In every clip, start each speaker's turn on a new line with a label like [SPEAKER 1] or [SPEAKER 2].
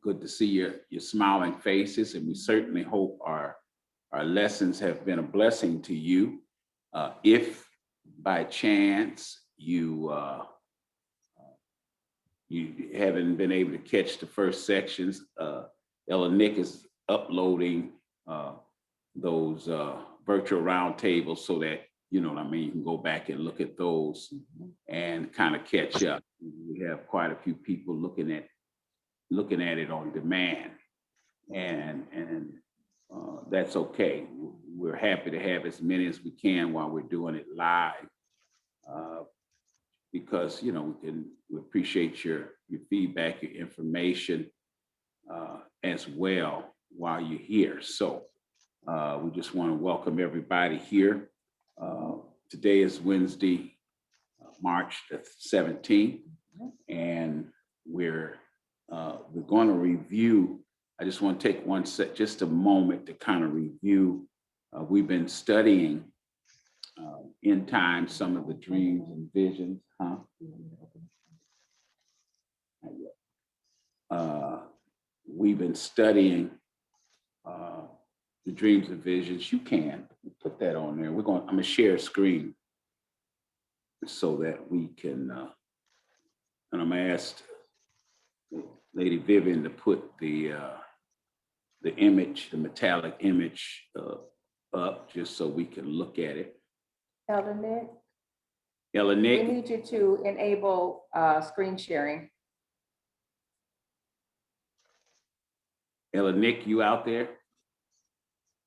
[SPEAKER 1] Good to see your smiling faces, and we certainly hope our lessons have been a blessing to you. If by chance you haven't been able to catch the first sections, Ella Nick is uploading those virtual roundtables so that, you know what I mean, you can go back and look at those and kind of catch up. We have quite a few people looking at it on demand, and that's okay. We're happy to have as many as we can while we're doing it live, because we appreciate your feedback, your information as well while you're here. So we just want to welcome everybody here. Today is Wednesday, March the 17th, and we're going to review. I just want to take just a moment to kind of review. We've been studying in time some of the dreams and visions. We've been studying the dreams and visions. You can put that on there. I'm going to share a screen so that we can, and I'm going to ask Lady Vivian to put the image, the metallic image up, just so we can look at it.
[SPEAKER 2] Elder Nick,
[SPEAKER 1] Ella Nick,
[SPEAKER 2] we need you to enable screen sharing.
[SPEAKER 1] Ella Nick, you out there?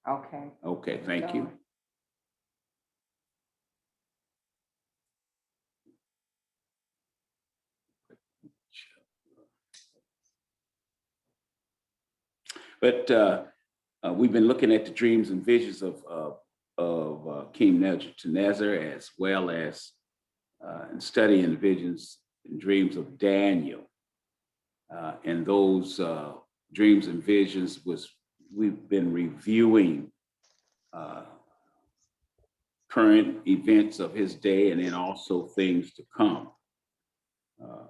[SPEAKER 2] Okay.
[SPEAKER 1] Okay, thank you. But we've been looking at the dreams and visions of King Nebuchadnezzar, as well as and studying the visions and dreams of Daniel. And those dreams and visions we've been reviewing current events of his day, and then also things to come.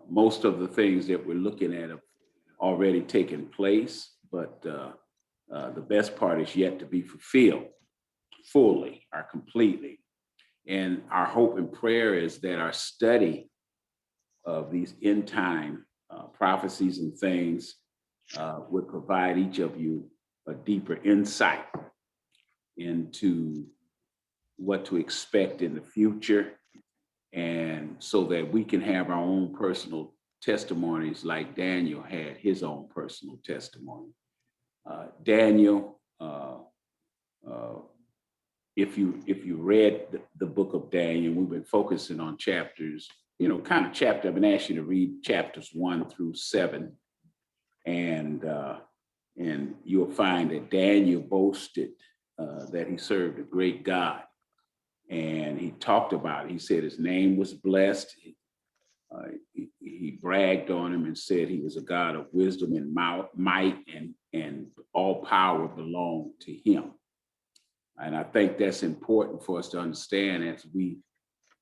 [SPEAKER 1] Most of the things that we're looking at have already taken place, but the best part is yet to be fulfilled fully or completely. And our hope and prayer is that our study of these end time prophecies and things would provide each of you a deeper insight into what to expect in the future, and so that we can have our own personal testimonies like Daniel had his own personal testimony. Daniel, if you read the book of Daniel, we've been focusing on chapters, I've been asking you to read chapters 1 through 7, and you'll find that Daniel boasted that he served a great God. And he talked about it. He said his name was blessed. He bragged on him and said he was a God of wisdom and might, and all power belonged to him. And I think that's important for us to understand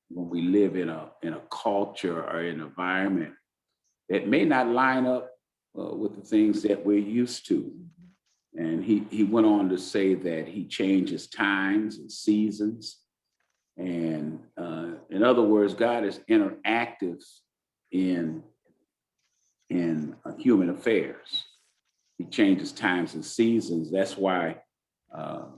[SPEAKER 1] when we live in a culture or an environment that may not line up with the things that we're used to. And he went on to say that he changes times and seasons. And in other words, God is interactive in human affairs. He changes times and seasons. That's why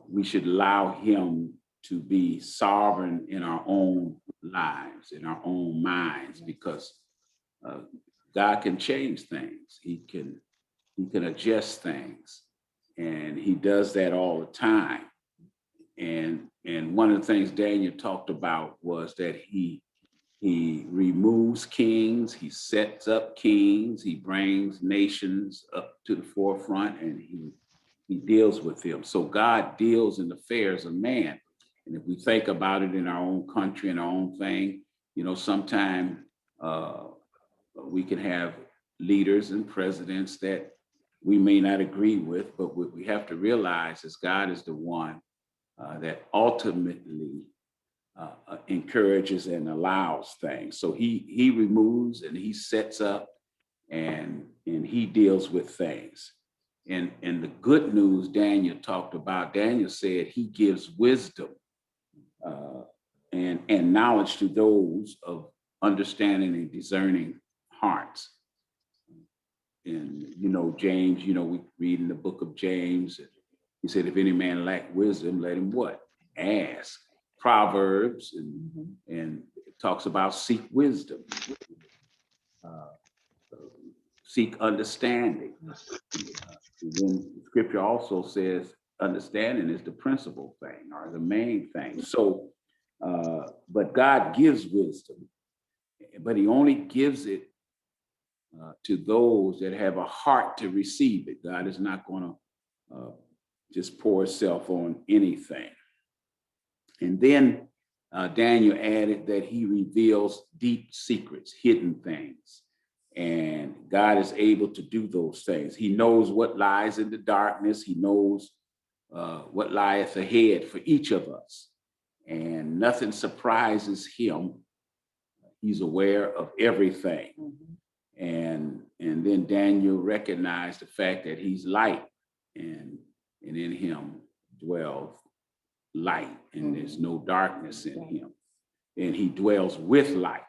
[SPEAKER 1] we should allow him to be sovereign in our own lives, in our own minds, because God can change things. He can adjust things, and he does that all the time. And one of the things Daniel talked about was that he removes kings, he sets up kings, he brings nations up to the forefront, and he deals with them. So God deals in the affairs of man. And if we think about it in our own country and our own thing, sometimes we can have leaders and presidents that we may not agree with, but what we have to realize is God is the one that ultimately encourages and allows things. So he removes and he sets up, and he deals with things. And the good news Daniel talked about, Daniel said he gives wisdom and knowledge to those of understanding and discerning hearts. And, James, we read in the book of James, he said, if any man lack wisdom, let him what? Ask. Proverbs, and it talks about seek wisdom, seek understanding. Then scripture also says understanding is the principal thing or the main thing. So, but God gives wisdom, but he only gives it to those that have a heart to receive it. God is not going to just pour himself on anything. And then Daniel added that he reveals deep secrets, hidden things. And God is able to do those things. He knows what lies in the darkness. He knows what lieth ahead for each of us. And nothing surprises him. He's aware of everything. And then Daniel recognized the fact that he's light, and in him dwells light, and there's no darkness in him, and he dwells with light.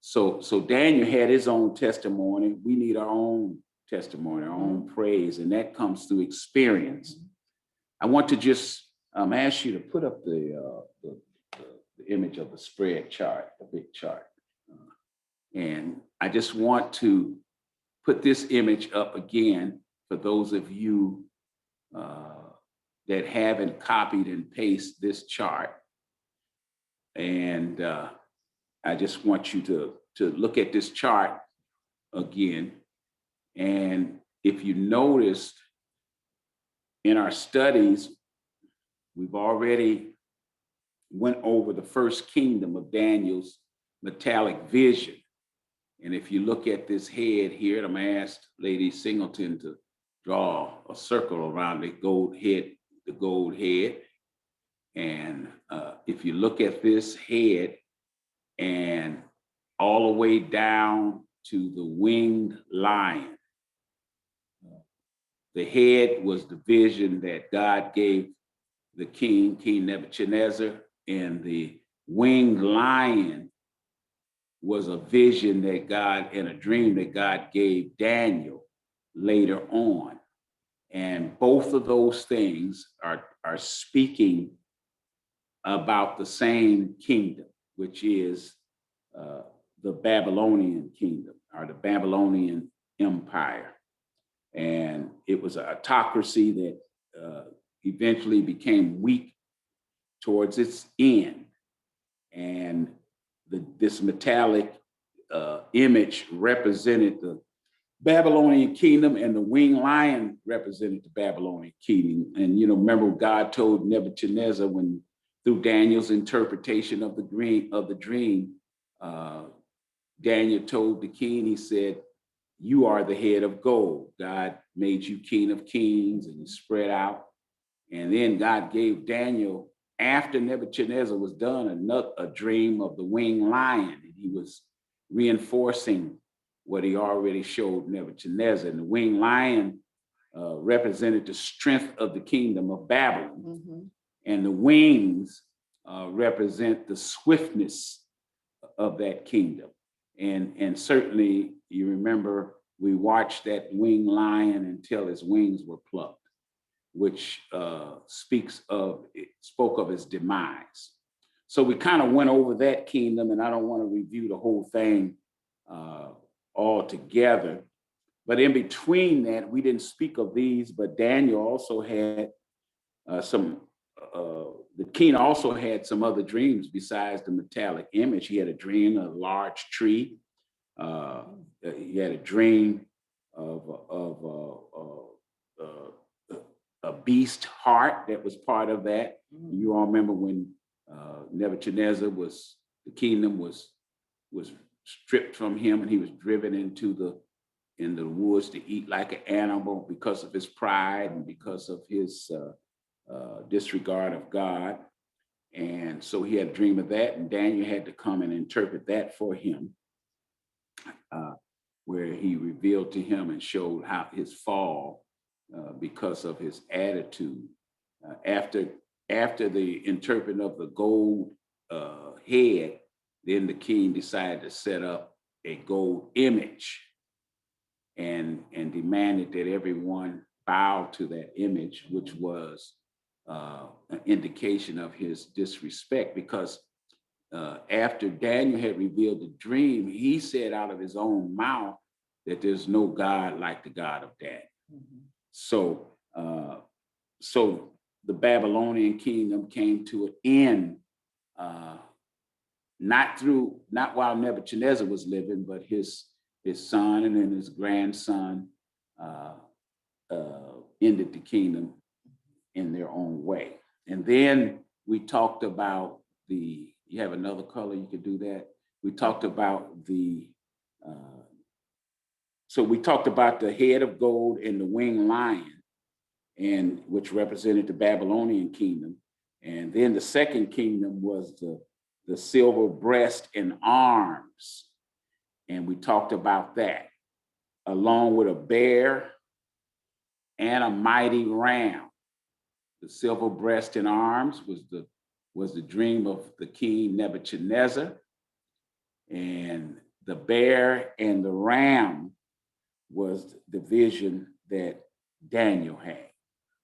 [SPEAKER 1] So Daniel had his own testimony. We need our own testimony, our own praise, and that comes through experience. I want to just ask you to put up the image of the spread chart, the big chart. And I just want to put this image up again for those of you that haven't copied and pasted this chart. And I just want you to look at this chart again. And if you noticed in our studies, we've already went over the first kingdom of Daniel's metallic vision. And if you look at this head here, I'm asked Lady Singleton to draw a circle around the gold head. And if you look at this head and all the way down to the winged lion, the head was the vision that God gave the king, King Nebuchadnezzar, and the winged lion was a vision that God, and a dream that God gave Daniel later on. And both of those things are speaking about the same kingdom, which is the Babylonian kingdom or the Babylonian Empire. And it was an autocracy that eventually became weak towards its end. And this metallic image represented the Babylonian kingdom, and the winged lion represented the Babylonian kingdom. And remember, God told Nebuchadnezzar, when through Daniel's interpretation of the dream, Daniel told the king, he said, "You are the head of gold. God made you king of kings," and he spread out. And then God gave Daniel, after Nebuchadnezzar was done, a dream of the winged lion, and he was reinforcing what he already showed Nebuchadnezzar. And the winged lion represented the strength of the kingdom of Babylon. And the wings represent the swiftness of that kingdom. And certainly, you remember, we watched that winged lion until his wings were plucked, which spoke of his demise. So we kind of went over that kingdom, and I don't want to review the whole thing all together. But in between that, we didn't speak of these, but Daniel also had the king also had some other dreams besides the metallic image. He had a dream of a large tree. He had a dream of a beast heart that was part of that. You all remember when Nebuchadnezzar the kingdom was stripped from him, and he was driven into the woods to eat like an animal because of his pride and because of his disregard of God. And so he had a dream of that, and Daniel had to come and interpret that for him. where he revealed to him and showed how his fall because of his attitude. After the interpreting of the gold head, then the king decided to set up a gold image and demanded that everyone bow to that image, which was an indication of his disrespect, because after Daniel had revealed the dream, he said out of his own mouth that there's no God like the God of Daniel. Mm-hmm. So the Babylonian kingdom came to an end, not while Nebuchadnezzar was living, but his son and then his grandson ended the kingdom in their own way. And then we talked about you have another color, you could do that. We talked about so we talked about the head of gold and the winged lion, and which represented the Babylonian kingdom. And then the second kingdom was the silver breast and arms. And we talked about that, along with a bear and a mighty ram. The silver breast and arms was the dream of the king Nebuchadnezzar. And the bear and the ram was the vision that Daniel had.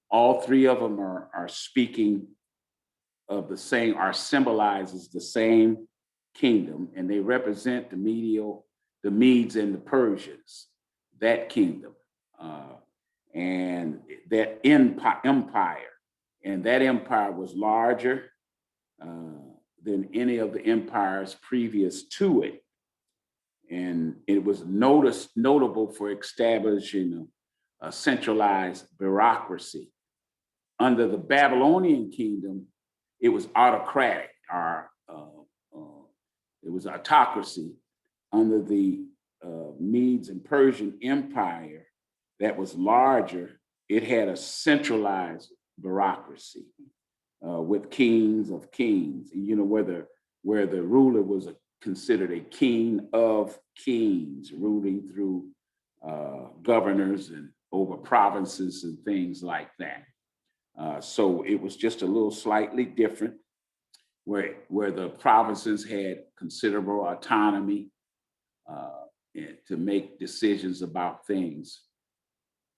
[SPEAKER 1] All three of them are speaking of the same, are symbolizes the same kingdom, and they represent the Medes and the Persians, that kingdom, and that empire. And that empire was larger than any of the empires previous to it. And it was notable for establishing a centralized bureaucracy. Under the Babylonian kingdom, it was autocratic, it was autocracy. Under the Medes and Persian Empire, that was larger, it had a centralized bureaucracy with kings of kings, where the ruler was considered a king of kings, ruling through governors and over provinces and things like that. So it was just a little slightly different, where the provinces had considerable autonomy to make decisions about things.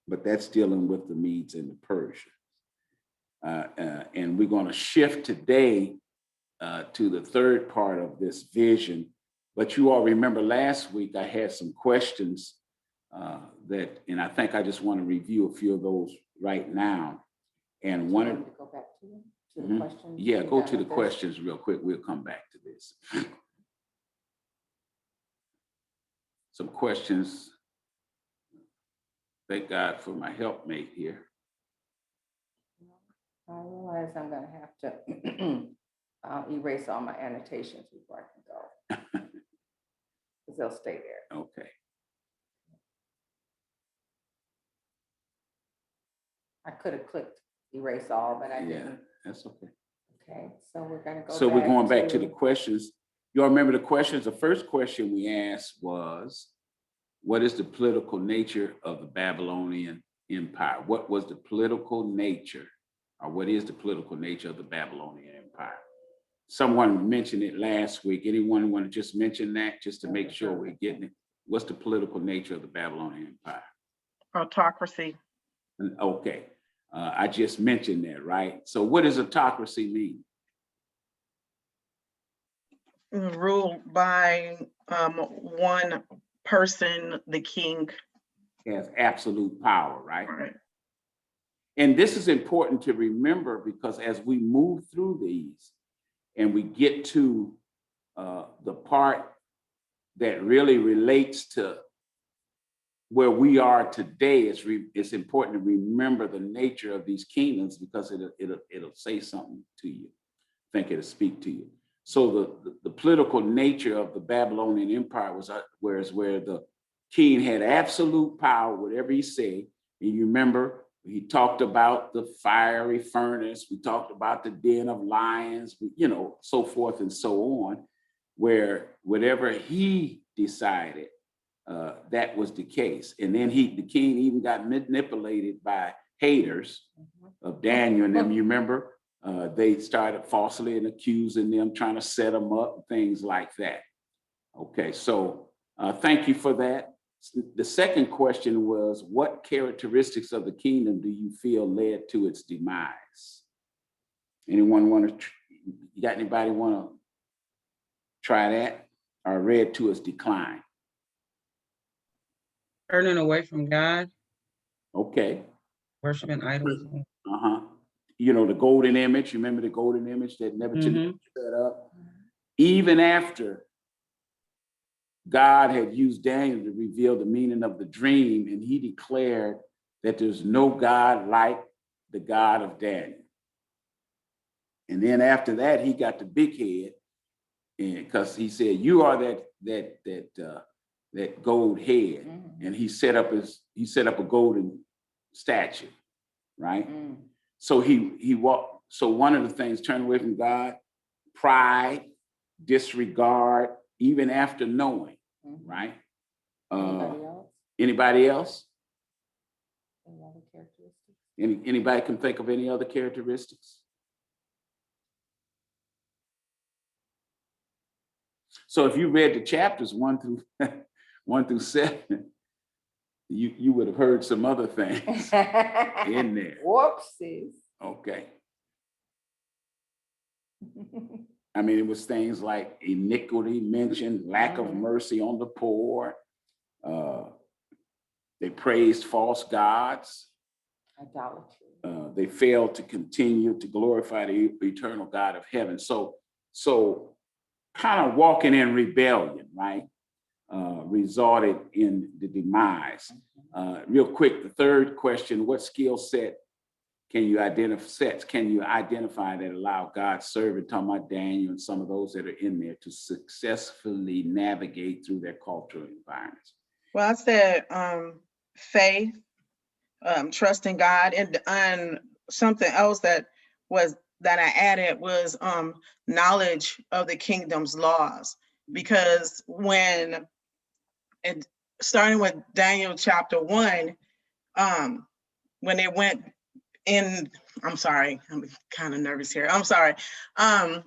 [SPEAKER 1] But that's dealing with the Medes and the Persians. And we're going to shift today to the third part of this vision. But you all remember last week I had some questions and I think I just want to review a few of those right now. And one of
[SPEAKER 2] go back to the questions.
[SPEAKER 1] Yeah, go to the questions real quick. We'll come back to this. Some questions. Thank God for my helpmate here.
[SPEAKER 2] I realize I'm going to have to erase all my annotations before I can go, because they'll stay there.
[SPEAKER 1] Okay.
[SPEAKER 2] I could have clicked erase all, but I didn't.
[SPEAKER 1] That's okay.
[SPEAKER 2] Okay, so we're going to go.
[SPEAKER 1] So we're going back to the questions. You all remember the questions? The first question we asked was, what is the political nature of the Babylonian Empire? What was the political nature, or what is the political nature of the Babylonian Empire? Someone mentioned it last week. Anyone want to just mention that, just to make sure we're getting it? What's the political nature of the Babylonian Empire?
[SPEAKER 3] Autocracy.
[SPEAKER 1] Okay. I just mentioned that, right? So what does autocracy mean?
[SPEAKER 3] Ruled by one person, the king.
[SPEAKER 1] Has absolute power, right?
[SPEAKER 3] Right.
[SPEAKER 1] And this is important to remember, because as we move through these and we get to the part that really relates to where we are today, it's important to remember the nature of these kingdoms, because it'll say something to you. I think it'll speak to you. So the political nature of the Babylonian Empire was where the king had absolute power, whatever he said. And you remember, he talked about the fiery furnace, we talked about the den of lions, so forth and so on, where whatever he decided that was the case. And then the king even got manipulated by haters of Daniel and them. You remember, they started falsely and accusing them, trying to set them up, things like that. Okay, so thank you for that. The second question was, what characteristics of the kingdom do you feel led to its demise? Anyone want to, you got anybody want to try that? Or led to its decline?
[SPEAKER 4] Turning away from God,
[SPEAKER 1] Okay.
[SPEAKER 4] worshiping idols.
[SPEAKER 1] Uh-huh. You know, the golden image, you remember the golden image that Nebuchadnezzar set up? Even after God had used Daniel to reveal the meaning of the dream, and he declared that there's no God like the God of Daniel. And then after that, he got the big head, and because he said, "You are that gold head," and he set up a golden statue, right? So he walked. So one of the things, turn away from God, pride, disregard, even after knowing, right?
[SPEAKER 2] Anybody else?
[SPEAKER 1] Anybody else?
[SPEAKER 2] Any other characteristics?
[SPEAKER 1] Anybody can think of any other characteristics? So if you read the chapters 1 through 7, you would have heard some other things in there.
[SPEAKER 2] Whoopsies.
[SPEAKER 1] Okay. I mean, it was things like iniquity mentioned, lack of mercy on the poor. They praised false gods.
[SPEAKER 2] Idolatry.
[SPEAKER 1] They failed to continue to glorify the eternal God of heaven. So kind of walking in rebellion, right? Resulted in the demise. Real quick, the third question, what skill set can you identify that allow God's servant, talking about Daniel and some of those that are in there, to successfully navigate through their cultural environments?
[SPEAKER 3] Well, I said faith, trust in God, and something else that I added was knowledge of the kingdom's laws. Because starting with Daniel chapter 1, when they went in, I'm sorry, I'm kind of nervous here. I'm sorry.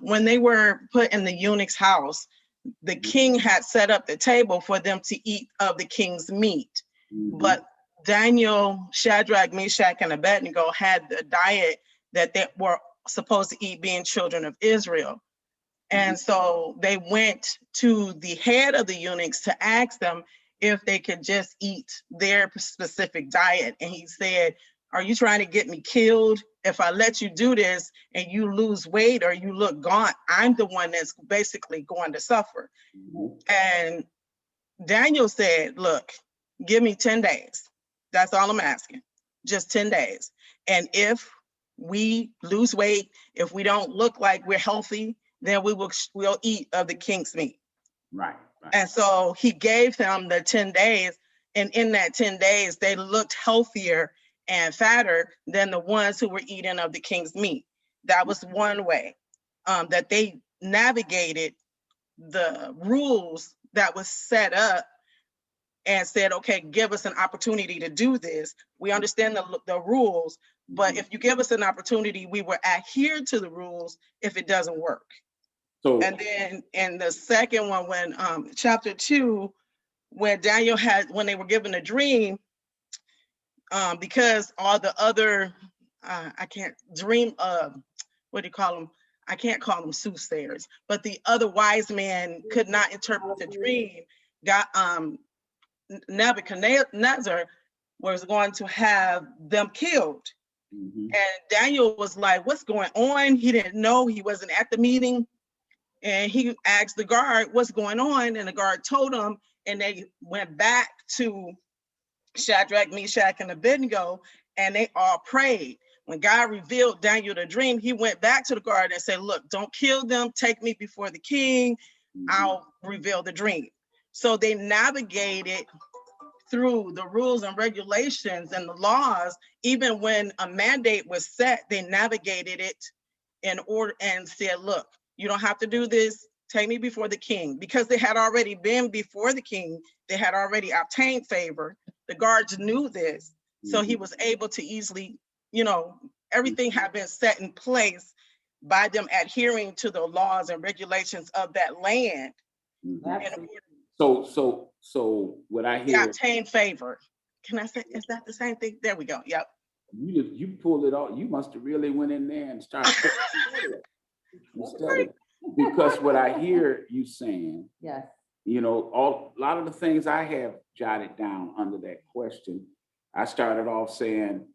[SPEAKER 3] When they were put in the eunuch's house, the king had set up the table for them to eat of the king's meat. But Daniel, Shadrach, Meshach, and Abednego had the diet that they were supposed to eat, being children of Israel. And so they went to the head of the eunuchs to ask them if they could just eat their specific diet. And he said, "Are you trying to get me killed? If I let you do this and you lose weight or you look gaunt, I'm the one that's basically going to suffer." And Daniel said, "Look, give me 10 days. That's all I'm asking, just 10 days. And if we lose weight, if we don't look like we're healthy, then we'll eat of the king's meat."
[SPEAKER 1] Right.
[SPEAKER 3] And so he gave them the 10 days. And in that 10 days, they looked healthier and fatter than the ones who were eating of the king's meat. That was one way that they navigated the rules that was set up and said, "Okay, give us an opportunity to do this. We understand the rules, but if you give us an opportunity, we will adhere to the rules if it doesn't work."
[SPEAKER 1] So,
[SPEAKER 3] And then in the second one, when chapter 2, when Daniel when they were given a dream, because all the other, I can't dream, what do you call them? I can't call them soothsayers, but the other wise men could not interpret the dream. Nebuchadnezzar was going to have them killed. And Daniel was like, "What's going on?" He didn't know. He wasn't at the meeting. And he asked the guard, "What's going on?" And the guard told him, and they went back to Shadrach, Meshach, and Abednego, and they all prayed. When God revealed Daniel the dream, he went back to the guard and said, "Look, don't kill them. Take me before the king. I'll reveal the dream." So they navigated through the rules and regulations and the laws. Even when a mandate was set, they navigated it in order and said, "Look, you don't have to do this. take me before the king, because they had already been before the king. They had already obtained favor. The guards knew this. So he was able to easily, you know, everything had been set in place by them adhering to the laws and regulations of that land.
[SPEAKER 2] Absolutely.
[SPEAKER 1] So what I
[SPEAKER 3] They
[SPEAKER 1] hear,
[SPEAKER 3] obtained favor. Can I say, is that the same thing? There we go. Yep.
[SPEAKER 1] you pulled it off. You must have really went in there and started studying. Because what I hear you saying,
[SPEAKER 2] Yes.
[SPEAKER 1] you know, a lot of the things I have jotted down under that question, I started off saying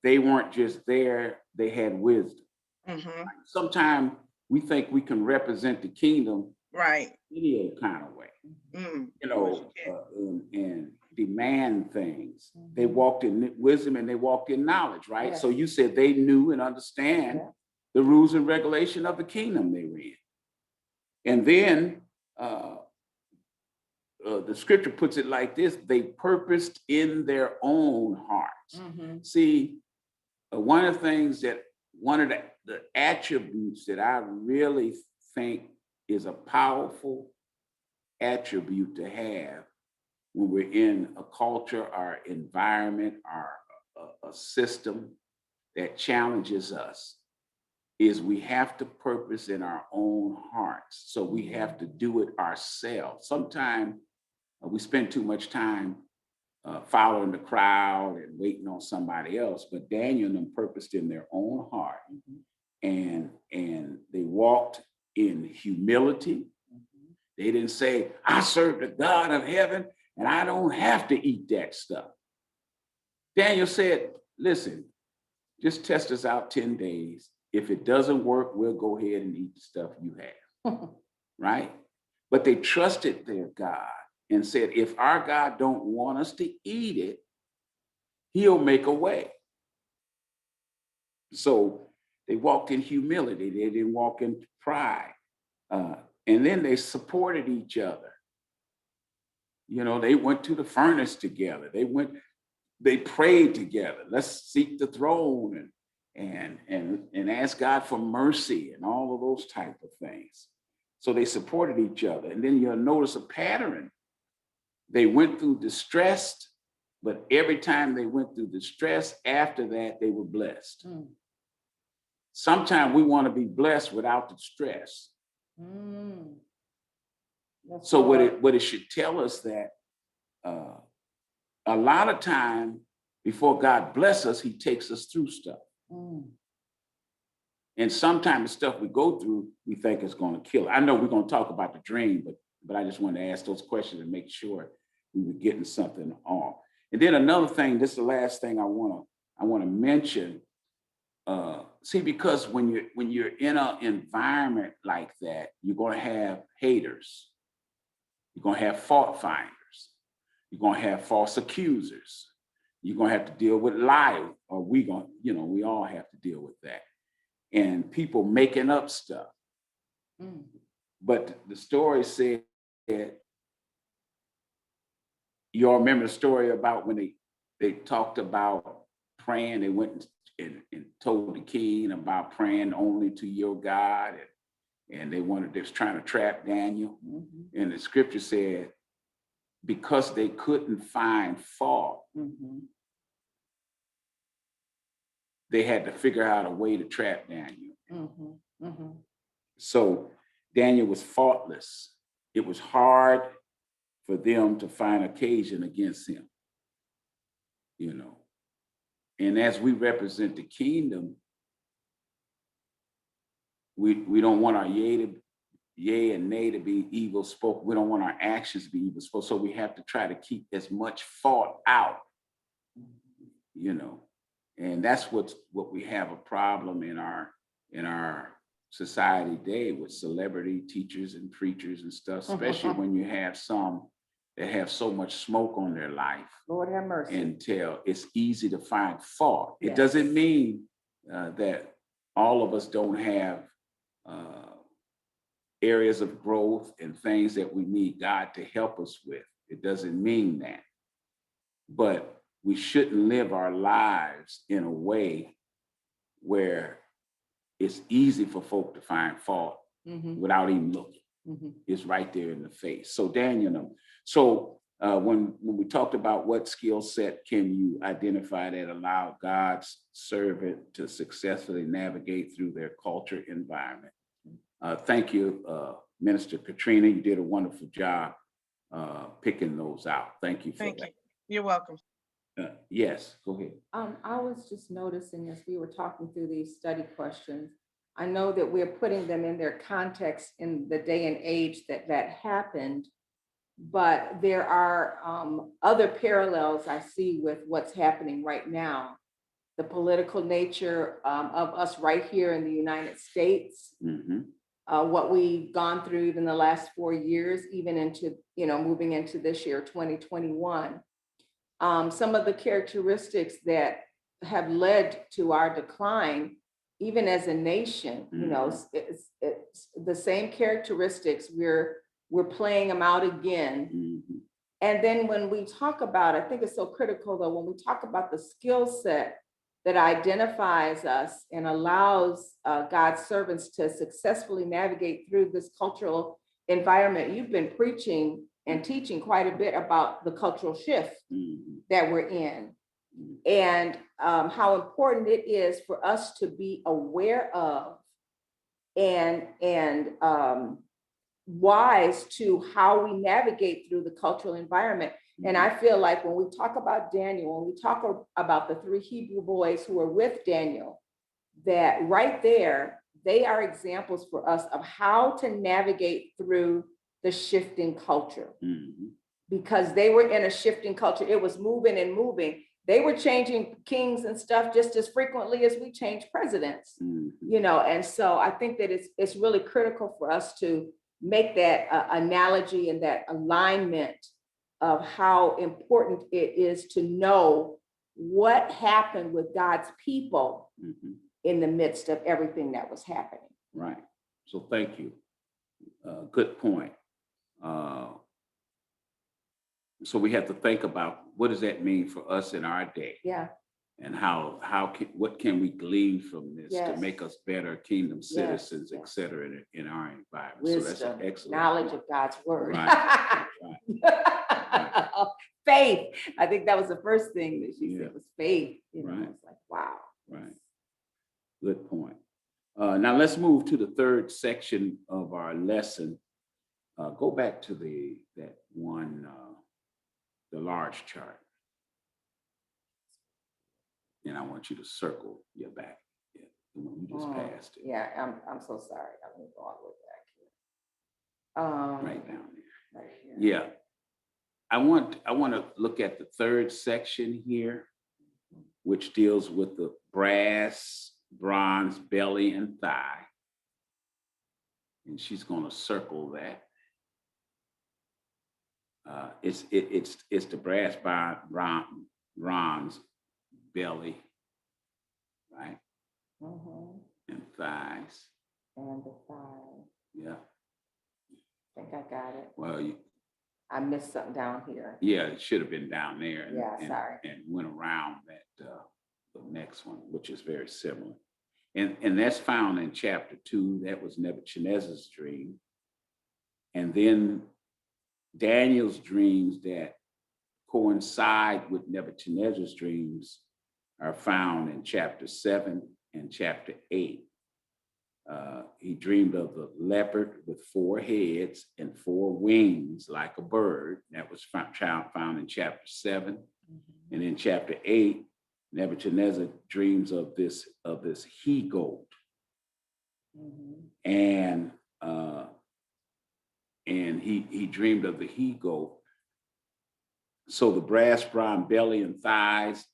[SPEAKER 1] they weren't just there, they had wisdom.
[SPEAKER 3] Mhm.
[SPEAKER 1] Sometimes we think we can represent the kingdom
[SPEAKER 3] Right.
[SPEAKER 1] any old kind of way,
[SPEAKER 3] Mm.
[SPEAKER 1] you know, and demand things. They
[SPEAKER 2] Mhm.
[SPEAKER 1] walked in wisdom and they walked in knowledge, right?
[SPEAKER 2] Yes.
[SPEAKER 1] So you said they knew and understand
[SPEAKER 2] Yeah.
[SPEAKER 1] the rules and regulation of the kingdom they were in. And then the scripture puts it like this: they purposed in their own hearts.
[SPEAKER 2] Mhm.
[SPEAKER 1] See, one of the attributes that I really think is a powerful attribute to have when we're in a culture or environment or a system that challenges us is we have to purpose in our own hearts. So we have to do it ourselves. Sometimes we spend too much time following the crowd and waiting on somebody else, but Daniel and them purposed in their own heart, and they walked in humility. They didn't say, I serve the God of heaven and I don't have to eat that stuff. Daniel said, listen, just test us out 10 days. If it doesn't work, we'll go ahead and eat the stuff you have, right? But they trusted their God and said, if our God don't want us to eat it, he'll make a way. So they walked in humility. They didn't walk in pride. And then they supported each other. You know, they went to the furnace together. They prayed together. Let's seek the throne and ask God for mercy and all of those type of things. So they supported each other. And then you'll notice a pattern. They went through distress, but every time they went through distress, after that, they were blessed. Sometimes we want to be blessed without the stress. So what it should tell us that a lot of time before God bless us, he takes us through stuff. And sometimes the stuff we go through, we think is going to kill. I know we're going to talk about the dream, but I just wanted to ask those questions and make sure we were getting something off. And then another thing, this is the last thing I want to mention. See, because when you're in an environment like that, you're going to have haters. You're going to have fault finders. You're going to have false accusers. You're going to have to deal with liars, or we all have to deal with that. And people making up stuff. But the story said, you all remember the story about when they talked about praying, they went and told the king about praying only to your God, and they was trying to trap Daniel. And the scripture said, because they couldn't find fault, they had to figure out a way to trap Daniel. So Daniel was faultless. It was hard for them to find occasion against him, you know. And as we represent the kingdom, we don't want our yea and nay to be evil spoken. We don't want our actions to be evil spoken. So we have to try to keep as much fault out, you know. And that's what we have a problem in our society today with celebrity teachers and preachers and stuff, especially when you have some that have so much smoke on their life.
[SPEAKER 2] Lord have mercy.
[SPEAKER 1] Until it's easy to find fault.
[SPEAKER 2] Yes.
[SPEAKER 1] It doesn't mean that all of us don't have areas of growth and things that we need God to help us with. It doesn't mean that. But we shouldn't live our lives in a way where it's easy for folk to find fault without even looking. It's right there in the face. So Daniel, so when we talked about what skill set can you identify that allow God's servant to successfully navigate through their culture environment. Thank you, Minister Katrina. You did a wonderful job picking those out. Thank you for
[SPEAKER 3] Thank
[SPEAKER 1] that.
[SPEAKER 3] you. You're welcome.
[SPEAKER 1] Yes, go ahead.
[SPEAKER 2] I was just noticing as we were talking through these study questions, I know that we're putting them in their context in the day and age that happened, but there are other parallels I see with what's happening right now. The political nature of us right here in the United States, what we've gone through even the last 4 years, even into, moving into this year, 2021. Some of the characteristics that have led to our decline, even as a nation, it's the same characteristics. We're playing them out again. And then when we talk about, I think it's so critical though, when we talk about the skill set that identifies us and allows God's servants to successfully navigate through this cultural environment. You've been preaching and teaching quite a bit about the cultural shift that we're in, and how important it is for us to be aware of and wise to how we navigate through the cultural environment. And I feel like when we talk about Daniel, when we talk about the 3 Hebrew boys who were with Daniel, that right there, they are examples for us of how to navigate through the shifting culture. Because they were in a shifting culture. It was moving and moving. They were changing kings and stuff just as frequently as we change presidents, and so I think that it's really critical for us to make that analogy and that alignment of how important it is to know what happened with God's people in the midst of everything that was happening.
[SPEAKER 1] Right. So thank you. Good point. So we have to think about what does that mean for us in our day?
[SPEAKER 2] Yeah.
[SPEAKER 1] And what can we glean from this to
[SPEAKER 2] Yes.
[SPEAKER 1] make us better kingdom citizens,
[SPEAKER 2] Yes.
[SPEAKER 1] et cetera, in our environment.
[SPEAKER 2] Wisdom,
[SPEAKER 1] so that's an excellent
[SPEAKER 2] knowledge
[SPEAKER 1] point.
[SPEAKER 2] of God's word.
[SPEAKER 1] Right.
[SPEAKER 2] Faith. I think that was the first thing that she said was faith.
[SPEAKER 1] Right.
[SPEAKER 2] It's like, wow.
[SPEAKER 1] Right. Good point. Now let's move to the third section of our lesson. Go back to that one, the large chart. And I want you to circle your back. Yeah, the one you just passed it.
[SPEAKER 2] Yeah, I'm so sorry. I'm gonna go all the way back here.
[SPEAKER 1] Right down there.
[SPEAKER 2] Right here.
[SPEAKER 1] Yeah. I want to look at the third section here, which deals with the brass, bronze, belly, and thigh. And she's going to circle that. It's the brass, bronze, belly, right? And thighs.
[SPEAKER 2] And the thigh.
[SPEAKER 1] Yeah.
[SPEAKER 2] I think I got it.
[SPEAKER 1] Well,
[SPEAKER 2] I missed something down here.
[SPEAKER 1] yeah, it should have been down there.
[SPEAKER 2] Sorry.
[SPEAKER 1] And went around that the next one, which is very similar. And that's found in chapter 2. That was Nebuchadnezzar's dream. And then Daniel's dreams that coincide with Nebuchadnezzar's dreams are found in chapter 7 and chapter 8. He dreamed of the leopard with 4 heads and 4 wings like a bird. That was found in chapter 7. And in chapter 8, Nebuchadnezzar dreams of this he goat. And he dreamed of the he goat. So the brass, bronze, belly, and thighs,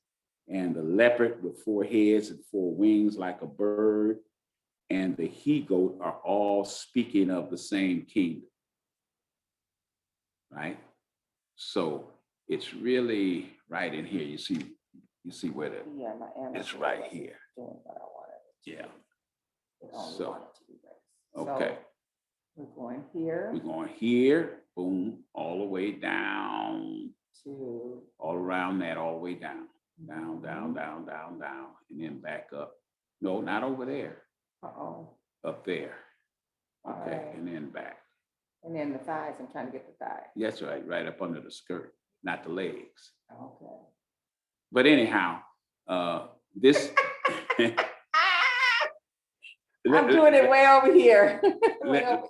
[SPEAKER 1] and the leopard with 4 heads and 4 wings like a bird, and the he goat are all speaking of the same kingdom, right? So it's really right in here. You see where it's right here.
[SPEAKER 2] Doing what I wanted.
[SPEAKER 1] Yeah.
[SPEAKER 2] It only
[SPEAKER 1] So,
[SPEAKER 2] wanted to be raised.
[SPEAKER 1] okay.
[SPEAKER 2] So we're going here
[SPEAKER 1] We're going here, boom, all the way down,
[SPEAKER 2] to
[SPEAKER 1] all around that, all the way down, down, and then back up. No, not over there.
[SPEAKER 2] uh-oh.
[SPEAKER 1] Up there.
[SPEAKER 2] All
[SPEAKER 1] Okay,
[SPEAKER 2] right.
[SPEAKER 1] and then back.
[SPEAKER 2] And then the thighs, I'm trying to get the thigh.
[SPEAKER 1] That's right, right up under the skirt, not the legs.
[SPEAKER 2] Okay.
[SPEAKER 1] But anyhow, this.
[SPEAKER 2] I'm doing it way over here. Way
[SPEAKER 1] let-
[SPEAKER 2] over-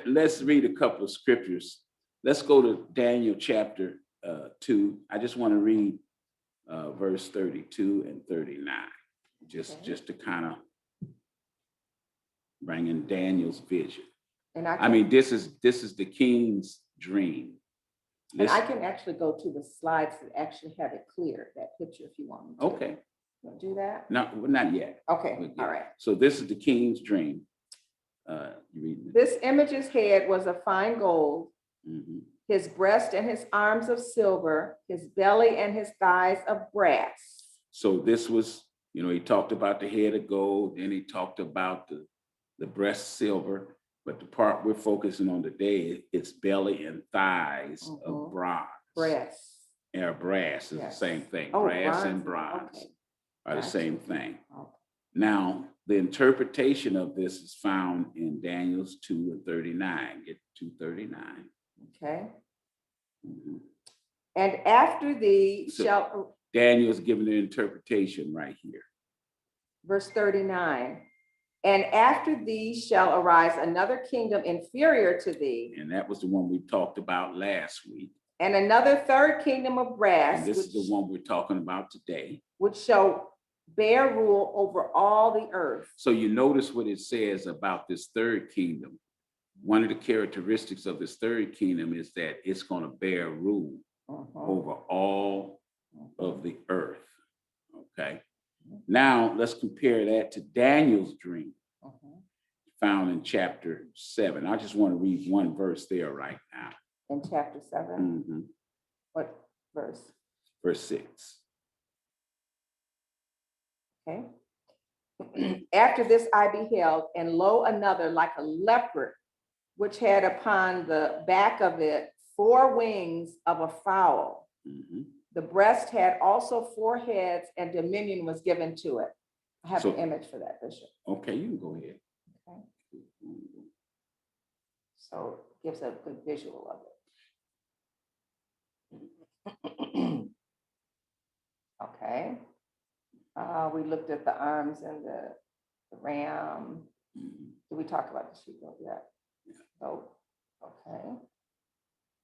[SPEAKER 1] Let's read a couple of scriptures. Let's go to Daniel chapter 2. I just want to read verse 32 and 39, just to kind of bring in Daniel's vision.
[SPEAKER 2] And
[SPEAKER 1] I mean, this is the king's dream.
[SPEAKER 2] and I can actually go to the slides that actually have it clear, that picture, if you want me to.
[SPEAKER 1] Okay,
[SPEAKER 2] You wanna do that?
[SPEAKER 1] no, well, not yet.
[SPEAKER 2] Okay,
[SPEAKER 1] But
[SPEAKER 2] all
[SPEAKER 1] yeah.
[SPEAKER 2] right.
[SPEAKER 1] So this is the king's dream. You reading it?
[SPEAKER 2] This image's head was of fine gold,
[SPEAKER 1] Mhm.
[SPEAKER 2] his breast and his arms of silver, his belly and his thighs of brass.
[SPEAKER 1] So this was, he talked about the head of gold, then he talked about the breast silver, but the part we're focusing on today, it's belly and thighs of
[SPEAKER 2] Mhm.
[SPEAKER 1] bronze.
[SPEAKER 2] Brass.
[SPEAKER 1] Or brass is the
[SPEAKER 2] Yes.
[SPEAKER 1] same thing.
[SPEAKER 2] Oh,
[SPEAKER 1] Brass and bronze
[SPEAKER 2] Okay.
[SPEAKER 1] are the
[SPEAKER 2] Gotcha.
[SPEAKER 1] same thing.
[SPEAKER 2] Okay.
[SPEAKER 1] Now, the interpretation of this is found in Daniel's 2 and 39. Get 2:39.
[SPEAKER 2] Okay.
[SPEAKER 1] Mhm.
[SPEAKER 2] And after thee
[SPEAKER 1] So-
[SPEAKER 2] shall,
[SPEAKER 1] Daniel's giving the interpretation right here.
[SPEAKER 2] verse 39, and after thee shall arise another kingdom inferior to thee,
[SPEAKER 1] And that was the one we talked about last week.
[SPEAKER 2] and another third kingdom of brass,
[SPEAKER 1] And this is the one we're talking about today.
[SPEAKER 2] which shall bear rule over all the earth.
[SPEAKER 1] So you notice what it says about this third kingdom. One of the characteristics of this third kingdom is that it's going to bear rule
[SPEAKER 2] Mhm.
[SPEAKER 1] over all of the earth. Okay. Now let's compare that to Daniel's dream
[SPEAKER 2] Mhm.
[SPEAKER 1] found in chapter 7. I just want to read one verse there right now.
[SPEAKER 2] In chapter 7,
[SPEAKER 1] Mhm.
[SPEAKER 2] what verse?
[SPEAKER 1] Verse 6.
[SPEAKER 2] Okay. After this I beheld, and lo, another like a leopard, which had upon the back of it 4 wings of a fowl.
[SPEAKER 1] Mhm.
[SPEAKER 2] The breast had also 4 heads, and dominion was given to it. I have an
[SPEAKER 1] So-
[SPEAKER 2] image for that, Bishop.
[SPEAKER 1] Okay, you can go ahead.
[SPEAKER 2] Okay. So it gives a good visual of it. Okay. We looked at the arms and the ram.
[SPEAKER 1] Mhm.
[SPEAKER 2] Did we talk about the sheep goat yet? No. Okay.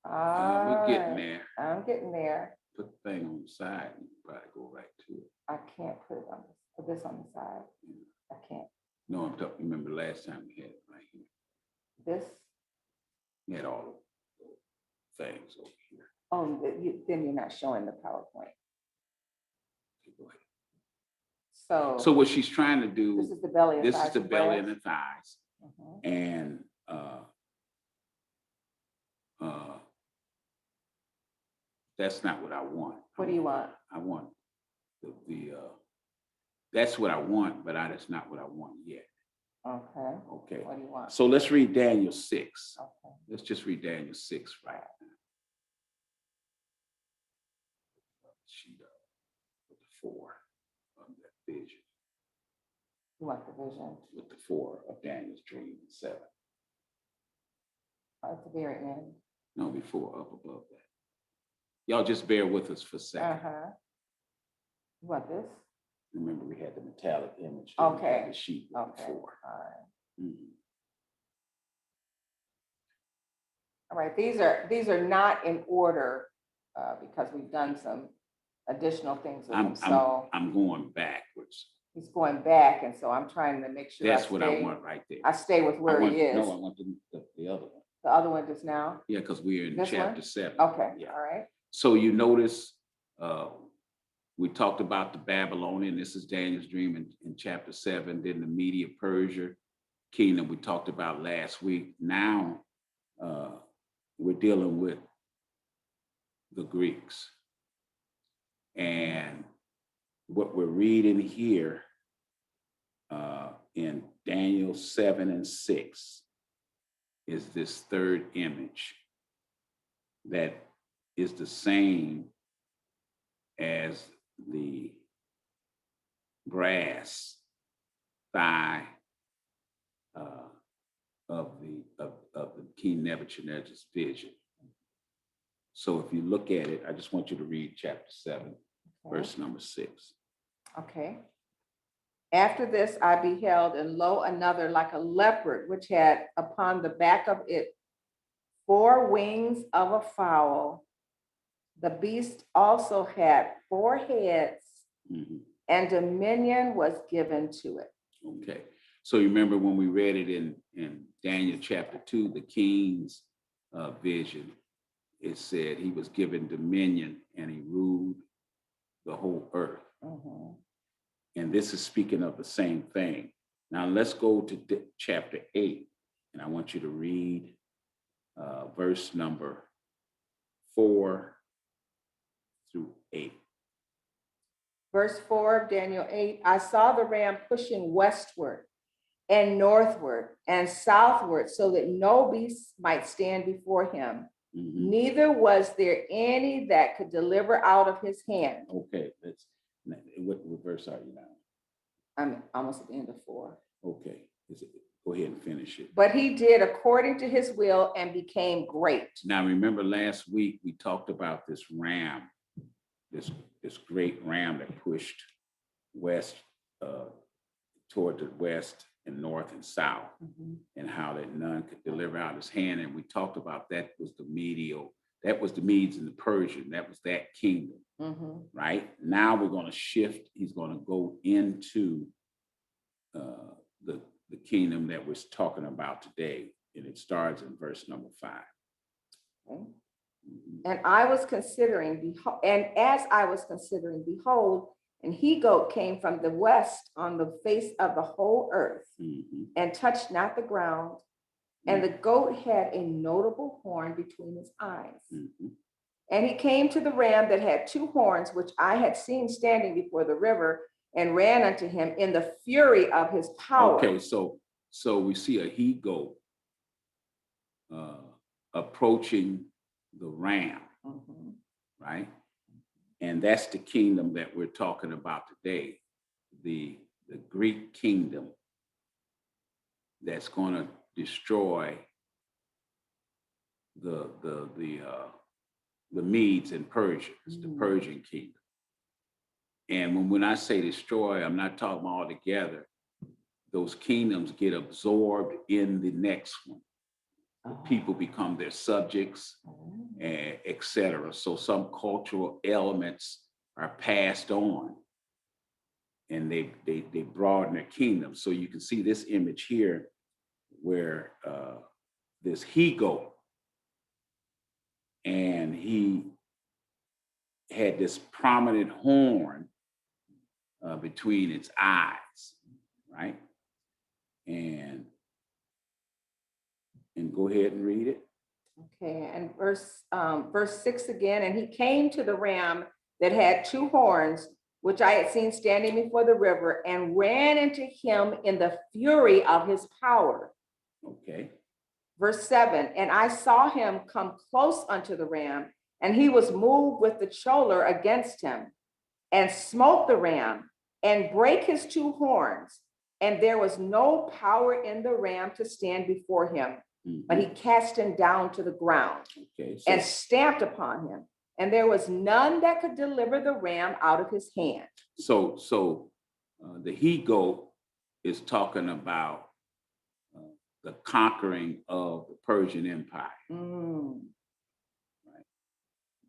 [SPEAKER 1] We're getting
[SPEAKER 2] Alright,
[SPEAKER 1] there.
[SPEAKER 2] I'm getting there.
[SPEAKER 1] Put the thing on the side and probably go right to it.
[SPEAKER 2] I can't put it on this, put this on the side. I can't.
[SPEAKER 1] No, I'm talking, remember last time we had it right here.
[SPEAKER 2] This,
[SPEAKER 1] We had all the things over here.
[SPEAKER 2] oh, then you're not showing the PowerPoint.
[SPEAKER 1] Okay, go ahead.
[SPEAKER 2] So
[SPEAKER 1] So what she's trying to
[SPEAKER 2] this
[SPEAKER 1] do,
[SPEAKER 2] is the belly and
[SPEAKER 1] this is
[SPEAKER 2] thighs
[SPEAKER 1] the
[SPEAKER 2] of
[SPEAKER 1] belly and
[SPEAKER 2] brass.
[SPEAKER 1] the thighs.
[SPEAKER 2] Mhm.
[SPEAKER 1] And that's not what I want.
[SPEAKER 2] What do you want?
[SPEAKER 1] I want that's what I want, but that's not what I want yet.
[SPEAKER 2] Okay,
[SPEAKER 1] Okay.
[SPEAKER 2] what do you want?
[SPEAKER 1] So let's read Daniel 6.
[SPEAKER 2] Okay.
[SPEAKER 1] Let's just read Daniel 6 right now. Sheet up with the 4 of that vision,
[SPEAKER 2] You want the vision?
[SPEAKER 1] with the 4 of Daniel's dream, 7.
[SPEAKER 2] At the very end.
[SPEAKER 1] No, before, up above that. Y'all just bear with us for a second.
[SPEAKER 2] Uh-huh. You want this?
[SPEAKER 1] Remember, we had the metallic image. then we had
[SPEAKER 2] Okay.
[SPEAKER 1] The sheet with the
[SPEAKER 2] Okay,
[SPEAKER 1] 4.
[SPEAKER 2] all right.
[SPEAKER 1] Mhm.
[SPEAKER 2] All right, these are not in order because we've done some additional things with them. So
[SPEAKER 1] I'm going backwards.
[SPEAKER 2] he's going back, and so I'm trying to make sure
[SPEAKER 1] That's what I want right there.
[SPEAKER 2] I stay with where he is.
[SPEAKER 1] No, I want the other one.
[SPEAKER 2] The other one just now?
[SPEAKER 1] Yeah, because we're in
[SPEAKER 2] This one?
[SPEAKER 1] chapter 7.
[SPEAKER 2] Okay,
[SPEAKER 1] Yeah.
[SPEAKER 2] all right.
[SPEAKER 1] So you notice, we talked about the Babylonian, this is Daniel's dream in chapter 7, then the Media Persia kingdom we talked about last week. Now we're dealing with the Greeks. And what we're reading here in Daniel 7 and 6 is this third image that is the same as the brass thigh of the King Nebuchadnezzar's vision. So if you look at it, I just want you to read chapter 7, verse number 6.
[SPEAKER 2] Okay. After this, I beheld, and lo, another like a leopard, which had upon the back of it 4 wings of a fowl. The beast also had 4 heads, and dominion was given to it.
[SPEAKER 1] Okay. So you remember when we read it in Daniel chapter 2, the king's vision, it said he was given dominion and he ruled the whole earth. And this is speaking of the same thing. Now let's go to chapter 8, and I want you to read verse number 4 through 8.
[SPEAKER 2] Verse 4 of Daniel 8, I saw the ram pushing westward and northward and southward, so that no beast might stand before him. Neither was there any that could deliver out of his hand.
[SPEAKER 1] Okay, what verse are you now?
[SPEAKER 2] I'm almost at the end of 4.
[SPEAKER 1] Okay, go ahead and finish it.
[SPEAKER 2] But he did according to his will and became great.
[SPEAKER 1] Now, remember last week we talked about this ram, this great ram that pushed west toward the west and north and south, and how that none could deliver out his hand. And we talked about that was the Medes and the Persian. That was that kingdom, right? Now we're going to shift. He's going to go into the kingdom that we're talking about today, and it starts in verse number 5.
[SPEAKER 2] Okay. And I was considering, and as I was considering, behold, an he-goat came from the west on the face of the whole earth, and touched not the ground. And the goat had a notable horn between his eyes. And he came to the ram that had 2 horns, which I had seen standing before the river, and ran unto him in the fury of his power.
[SPEAKER 1] Okay, so we see a he-goat approaching the ram, right? And that's the kingdom that we're talking about today, the Greek kingdom that's going to destroy the Medes and Persians, the Persian kingdom. And when I say destroy, I'm not talking about all together. Those kingdoms get absorbed in the next one. The people become their subjects, etc. So some cultural elements are passed on, and they broaden their kingdom. So you can see this image here, where this he-goat, and he had this prominent horn between its eyes, right? And go ahead and read it.
[SPEAKER 2] Okay, and verse 6 again, and he came to the ram that had 2 horns, which I had seen standing before the river, and ran into him in the fury of his power.
[SPEAKER 1] Okay.
[SPEAKER 2] Verse 7, and I saw him come close unto the ram, and he was moved with the shoulder against him, and smote the ram, and brake his 2 horns, and there was no power in the ram to stand before him. But he cast him down to the ground, and stamped upon him, and there was none that could deliver the ram out of his hand.
[SPEAKER 1] So the he-goat is talking about the conquering of the Persian Empire. Right.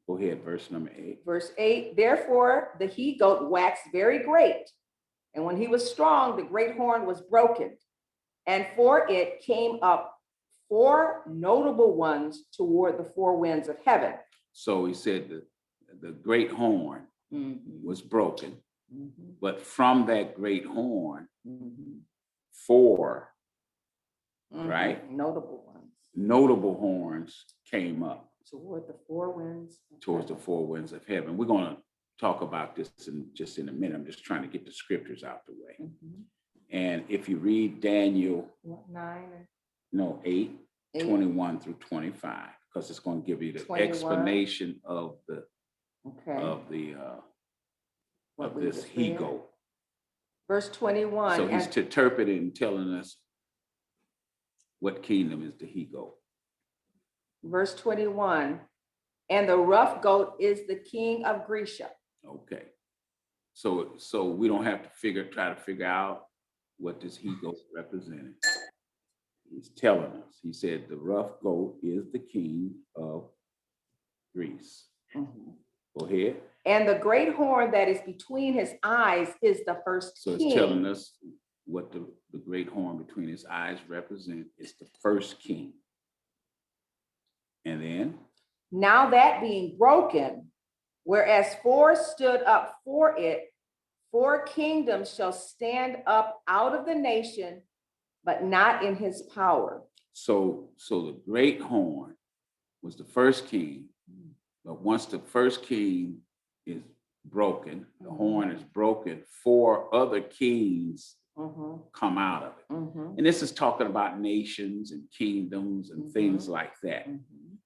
[SPEAKER 1] Go ahead, verse number 8.
[SPEAKER 2] Verse 8, therefore the he-goat waxed very great, and when he was strong, the great horn was broken, and for it came up 4 notable ones toward the 4 winds of heaven.
[SPEAKER 1] So he said the great horn was broken, but from that great horn, 4, right? Notable horns came up
[SPEAKER 2] toward the 4 winds.
[SPEAKER 1] Towards the 4 winds of heaven. We're going to talk about this just in a minute. I'm just trying to get the scriptures out the way. And if you read Daniel 8, 21 through 25, because it's going to give you the
[SPEAKER 2] 21.
[SPEAKER 1] explanation of this he-goat.
[SPEAKER 2] Verse 21.
[SPEAKER 1] So he's interpreting and telling us What kingdom is the he-goat?
[SPEAKER 2] Verse 21, and the rough goat is the king of Grecia.
[SPEAKER 1] Okay. So we don't have to try to figure out what this he-goat represented. He's telling us. He said the rough goat is the king of Greece.
[SPEAKER 2] Mhm.
[SPEAKER 1] Go ahead.
[SPEAKER 2] And the great horn that is between his eyes is the first
[SPEAKER 1] So
[SPEAKER 2] king.
[SPEAKER 1] it's telling us what the great horn between his eyes represent. It's the first king. And then?
[SPEAKER 2] Now that being broken, whereas four stood up for it, four kingdoms shall stand up out of the nation, but not in his power.
[SPEAKER 1] So the great horn was the first king, but once the first king is broken, the horn is broken, four other kings come out of it. And this is talking about nations and kingdoms and things like that.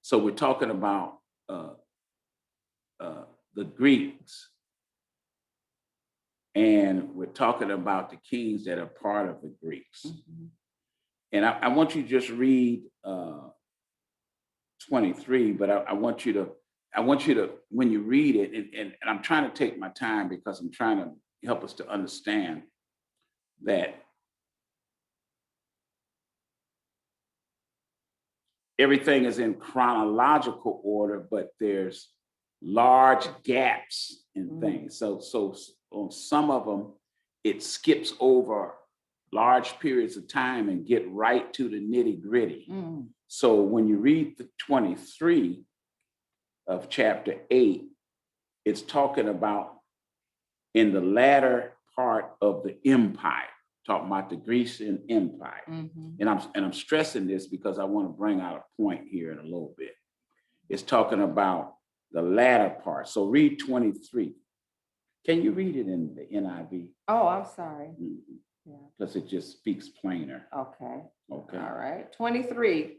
[SPEAKER 1] So we're talking about the Greeks, and we're talking about the kings that are part of the Greeks. And I want you to just read 23, but I want you to, when you read it, and I'm trying to take my time because I'm trying to help us to understand that everything is in chronological order, but there's large gaps in things. So on some of them, it skips over large periods of time and get right to the nitty gritty. So when you read the 23 of chapter 8, it's talking about in the latter part of the empire, talking about the Grecian Empire. And I'm stressing this because I want to bring out a point here in a little bit. It's talking about the latter part. So read 23. Can you read it in the NIV?
[SPEAKER 2] Oh, I'm sorry.
[SPEAKER 1] Because it just speaks plainer.
[SPEAKER 2] Okay.
[SPEAKER 1] Okay.
[SPEAKER 2] All right. 23.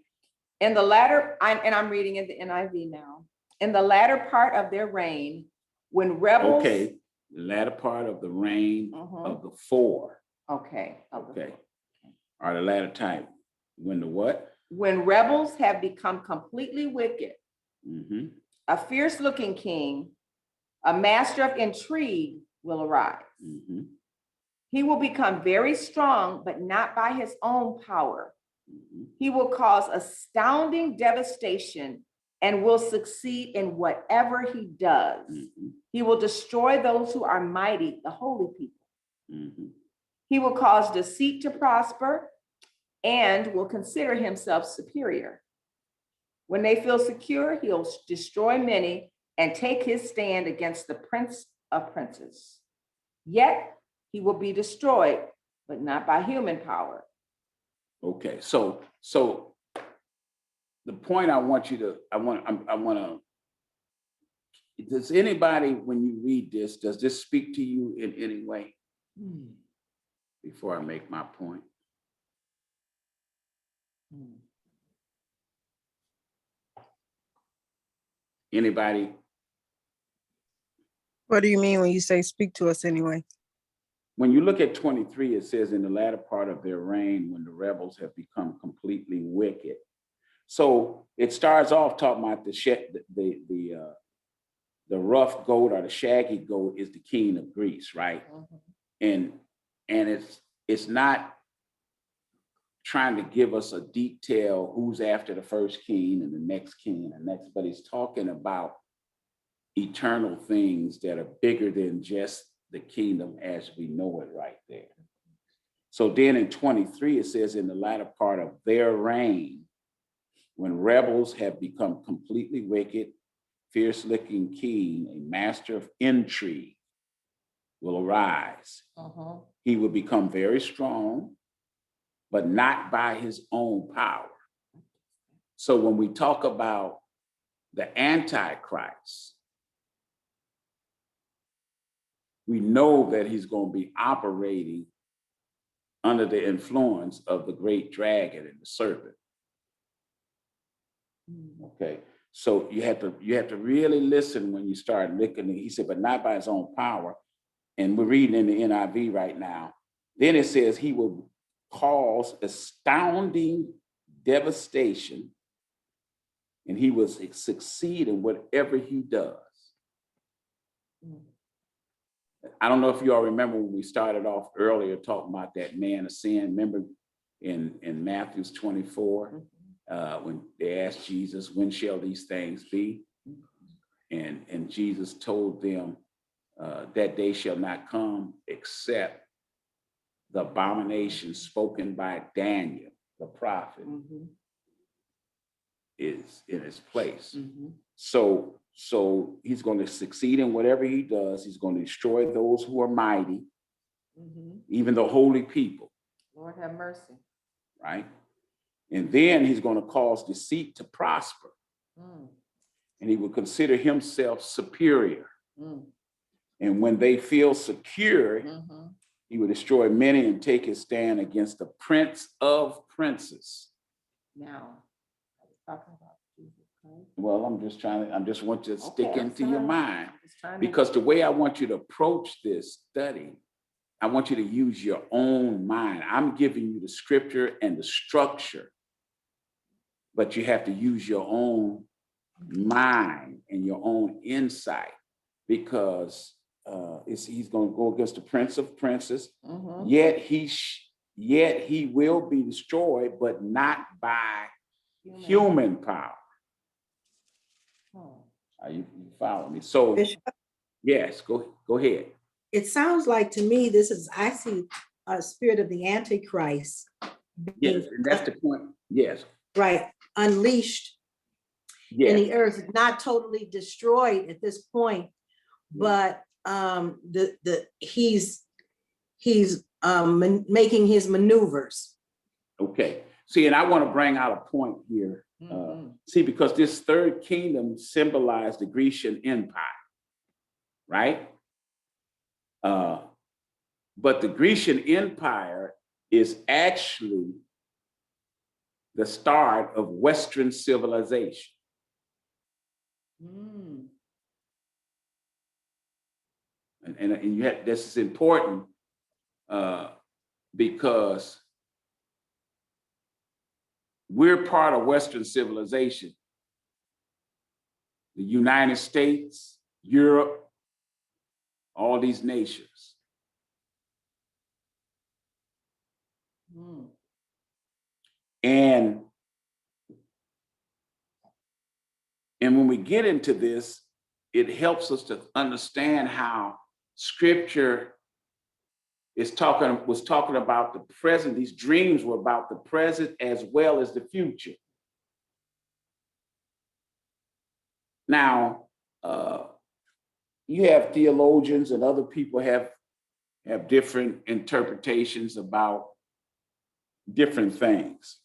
[SPEAKER 2] In the latter, I'm reading in the NIV now. In the latter part of their reign, when rebels.
[SPEAKER 1] Okay. The latter part of the reign of the four.
[SPEAKER 2] Okay.
[SPEAKER 1] Okay. Or the latter type. When the what?
[SPEAKER 2] When rebels have become completely wicked, a fierce looking king, a master of intrigue will arise. He will become very strong, but not by his own power. He will cause astounding devastation and will succeed in whatever he does. He will destroy those who are mighty, the holy people. He will cause deceit to prosper and will consider himself superior. When they feel secure, he'll destroy many and take his stand against the prince of princes. Yet he will be destroyed, but not by human power.
[SPEAKER 1] Okay, so the point I want to, does anybody, when you read this, does this speak to you in any way? Before I make my point. Anybody?
[SPEAKER 5] What do you mean when you say speak to us anyway?
[SPEAKER 1] When you look at 23, it says in the latter part of their reign, when the rebels have become completely wicked. So it starts off talking about the rough goat or the shaggy goat is the king of Greece, right? And it's not trying to give us a detail who's after the first king and the next king and the next, but it's talking about eternal things that are bigger than just the kingdom as we know it right there. So then in 23, it says in the latter part of their reign, when rebels have become completely wicked, fierce-looking king, a master of intrigue, will arise. He will become very strong, but not by his own power. So when we talk about the Antichrist, we know that he's going to be operating under the influence of the great dragon and the serpent. Okay, so you have to really listen when you start looking. He said, but not by his own power. And we're reading in the NIV right now. Then it says he will cause astounding devastation, and he will succeed in whatever he does. I don't know if you all remember when we started off earlier talking about that man of sin. Remember in Matthew 24, when they asked Jesus, when shall these things be? And Jesus told them that day shall not come except the abomination spoken by Daniel, the prophet, is in his place. So he's going to succeed in whatever he does. He's going to destroy those who are mighty, even the holy people.
[SPEAKER 2] Lord have mercy.
[SPEAKER 1] Right? And then he's going to cause deceit to prosper. And he will consider himself superior. And when they feel secure, he will destroy many and take his stand against the prince of princes.
[SPEAKER 2] Now, I was talking about Jesus Christ.
[SPEAKER 1] Well, I just want you to stick into your mind,
[SPEAKER 2] Just trying to-
[SPEAKER 1] because the way I want you to approach this study, I want you to use your own mind. I'm giving you the scripture and the structure, but you have to use your own mind and your own insight, because he's going to go against the prince of princes. Yet he will be destroyed, but not by human power. Are you follow me? So
[SPEAKER 6] Bishop,
[SPEAKER 1] yes, go ahead.
[SPEAKER 6] it sounds like to me, this is, I see a spirit of the Antichrist
[SPEAKER 1] Yes,
[SPEAKER 6] being,
[SPEAKER 1] and that's the point. Yes.
[SPEAKER 6] right, unleashed in
[SPEAKER 1] Yes.
[SPEAKER 6] the earth, not totally destroyed at this point, but he's making his maneuvers.
[SPEAKER 1] Okay. See, and I want to bring out a point here. See, because this third kingdom symbolized the Grecian Empire, right? But the Grecian Empire is actually the start of Western civilization. And you have, this is important because we're part of Western civilization. The United States, Europe, all these nations. And when we get into this, it helps us to understand how scripture was talking about the present. These dreams were about the present as well as the future. Now, you have theologians and other people have different interpretations about different things.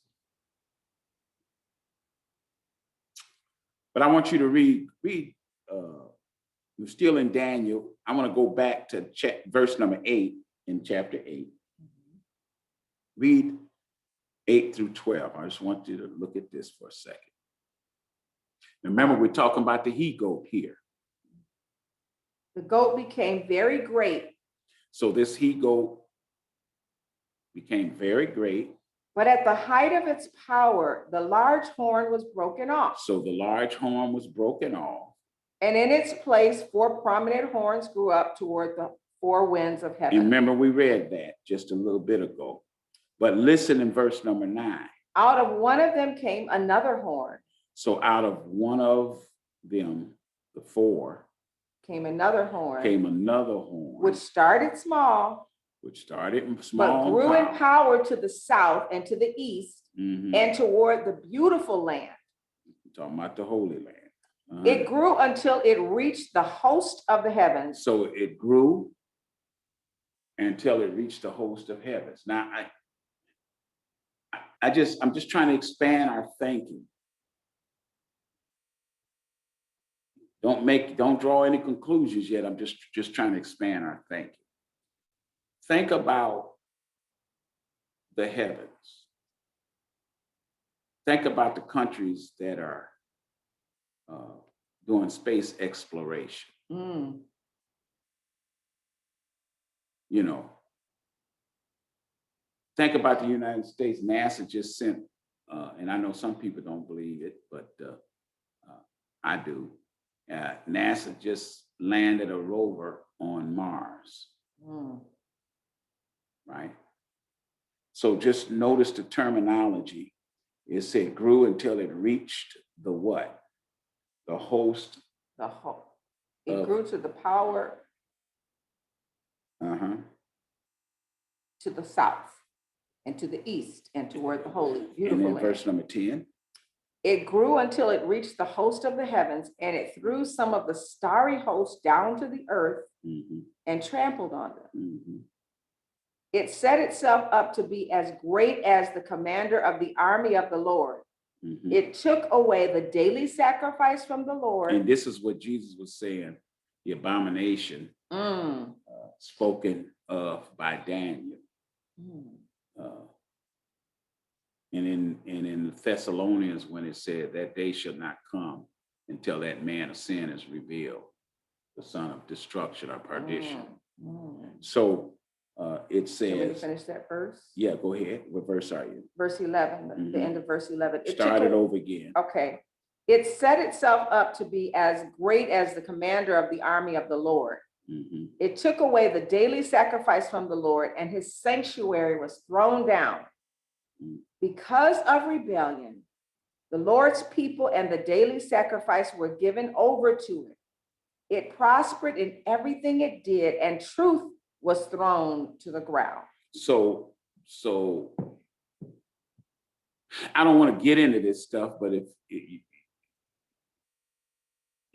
[SPEAKER 1] But I want you to read, we're still in Daniel. I want to go back to verse number 8 in chapter 8. Read 8 through 12. I just want you to look at this for a second. Remember, we're talking about the he-goat here.
[SPEAKER 2] The goat became very great.
[SPEAKER 1] So this he-goat became very great.
[SPEAKER 2] But at the height of its power, the large horn was broken off.
[SPEAKER 1] So the large horn was broken off.
[SPEAKER 2] And in its place, 4 prominent horns grew up toward the 4 winds of heaven.
[SPEAKER 1] And remember, we read that just a little bit ago. But listen in verse number 9.
[SPEAKER 2] Out of one of them came another horn.
[SPEAKER 1] So out of one of them, the 4,
[SPEAKER 2] Came another horn.
[SPEAKER 1] Which
[SPEAKER 2] started small.
[SPEAKER 1] Small.
[SPEAKER 2] But grew in power to the south and to the east and toward the beautiful land.
[SPEAKER 1] Talking about the Holy Land.
[SPEAKER 2] It grew until it reached the host of the heavens.
[SPEAKER 1] So it grew until it reached the host of heavens. Now, I'm just trying to expand our thinking. Don't draw any conclusions yet. I'm just trying to expand our thinking. Think about the heavens. Think about the countries that are doing space exploration. You know, think about the United States. NASA just sent and I know some people don't believe it, but I do. NASA just landed a rover on Mars, right? So just notice the terminology. It said grew until it reached the what? The host.
[SPEAKER 2] The whole, it
[SPEAKER 1] Of-
[SPEAKER 2] grew to the power
[SPEAKER 1] Uh-huh.
[SPEAKER 2] to the south and to the east and toward the holy,
[SPEAKER 1] And
[SPEAKER 2] beautiful
[SPEAKER 1] then
[SPEAKER 2] land.
[SPEAKER 1] verse number 10.
[SPEAKER 2] It grew until it reached the host of the heavens, and it threw some of the starry host down to the earth
[SPEAKER 1] Mhm,
[SPEAKER 2] and trampled on them.
[SPEAKER 1] mhm.
[SPEAKER 2] It set itself up to be as great as the commander of the army of the Lord.
[SPEAKER 1] Mhm.
[SPEAKER 2] It took away the daily sacrifice from the
[SPEAKER 1] And
[SPEAKER 2] Lord.
[SPEAKER 1] this is what Jesus was saying, the abomination
[SPEAKER 2] Mm,
[SPEAKER 1] spoken of by Daniel.
[SPEAKER 2] mm,
[SPEAKER 1] And in Thessalonians, when it said that day shall not come until that man of sin is revealed, the son of destruction or perdition. So it
[SPEAKER 2] Can we
[SPEAKER 1] says,
[SPEAKER 2] finish that verse?
[SPEAKER 1] yeah, go ahead. What verse are you?
[SPEAKER 2] Verse 11, the
[SPEAKER 1] Mhm.
[SPEAKER 2] end of verse 11. It
[SPEAKER 1] Start
[SPEAKER 2] took
[SPEAKER 1] it
[SPEAKER 2] a-
[SPEAKER 1] over again.
[SPEAKER 2] Okay. It set itself up to be as great as the commander of the army of the Lord.
[SPEAKER 1] Mhm.
[SPEAKER 2] It took away the daily sacrifice from the Lord, and his sanctuary was thrown down. Because of rebellion, the Lord's people and the daily sacrifice were given over to it. It prospered in everything it did, and truth was thrown to the ground.
[SPEAKER 1] So I don't want to get into this stuff, but if you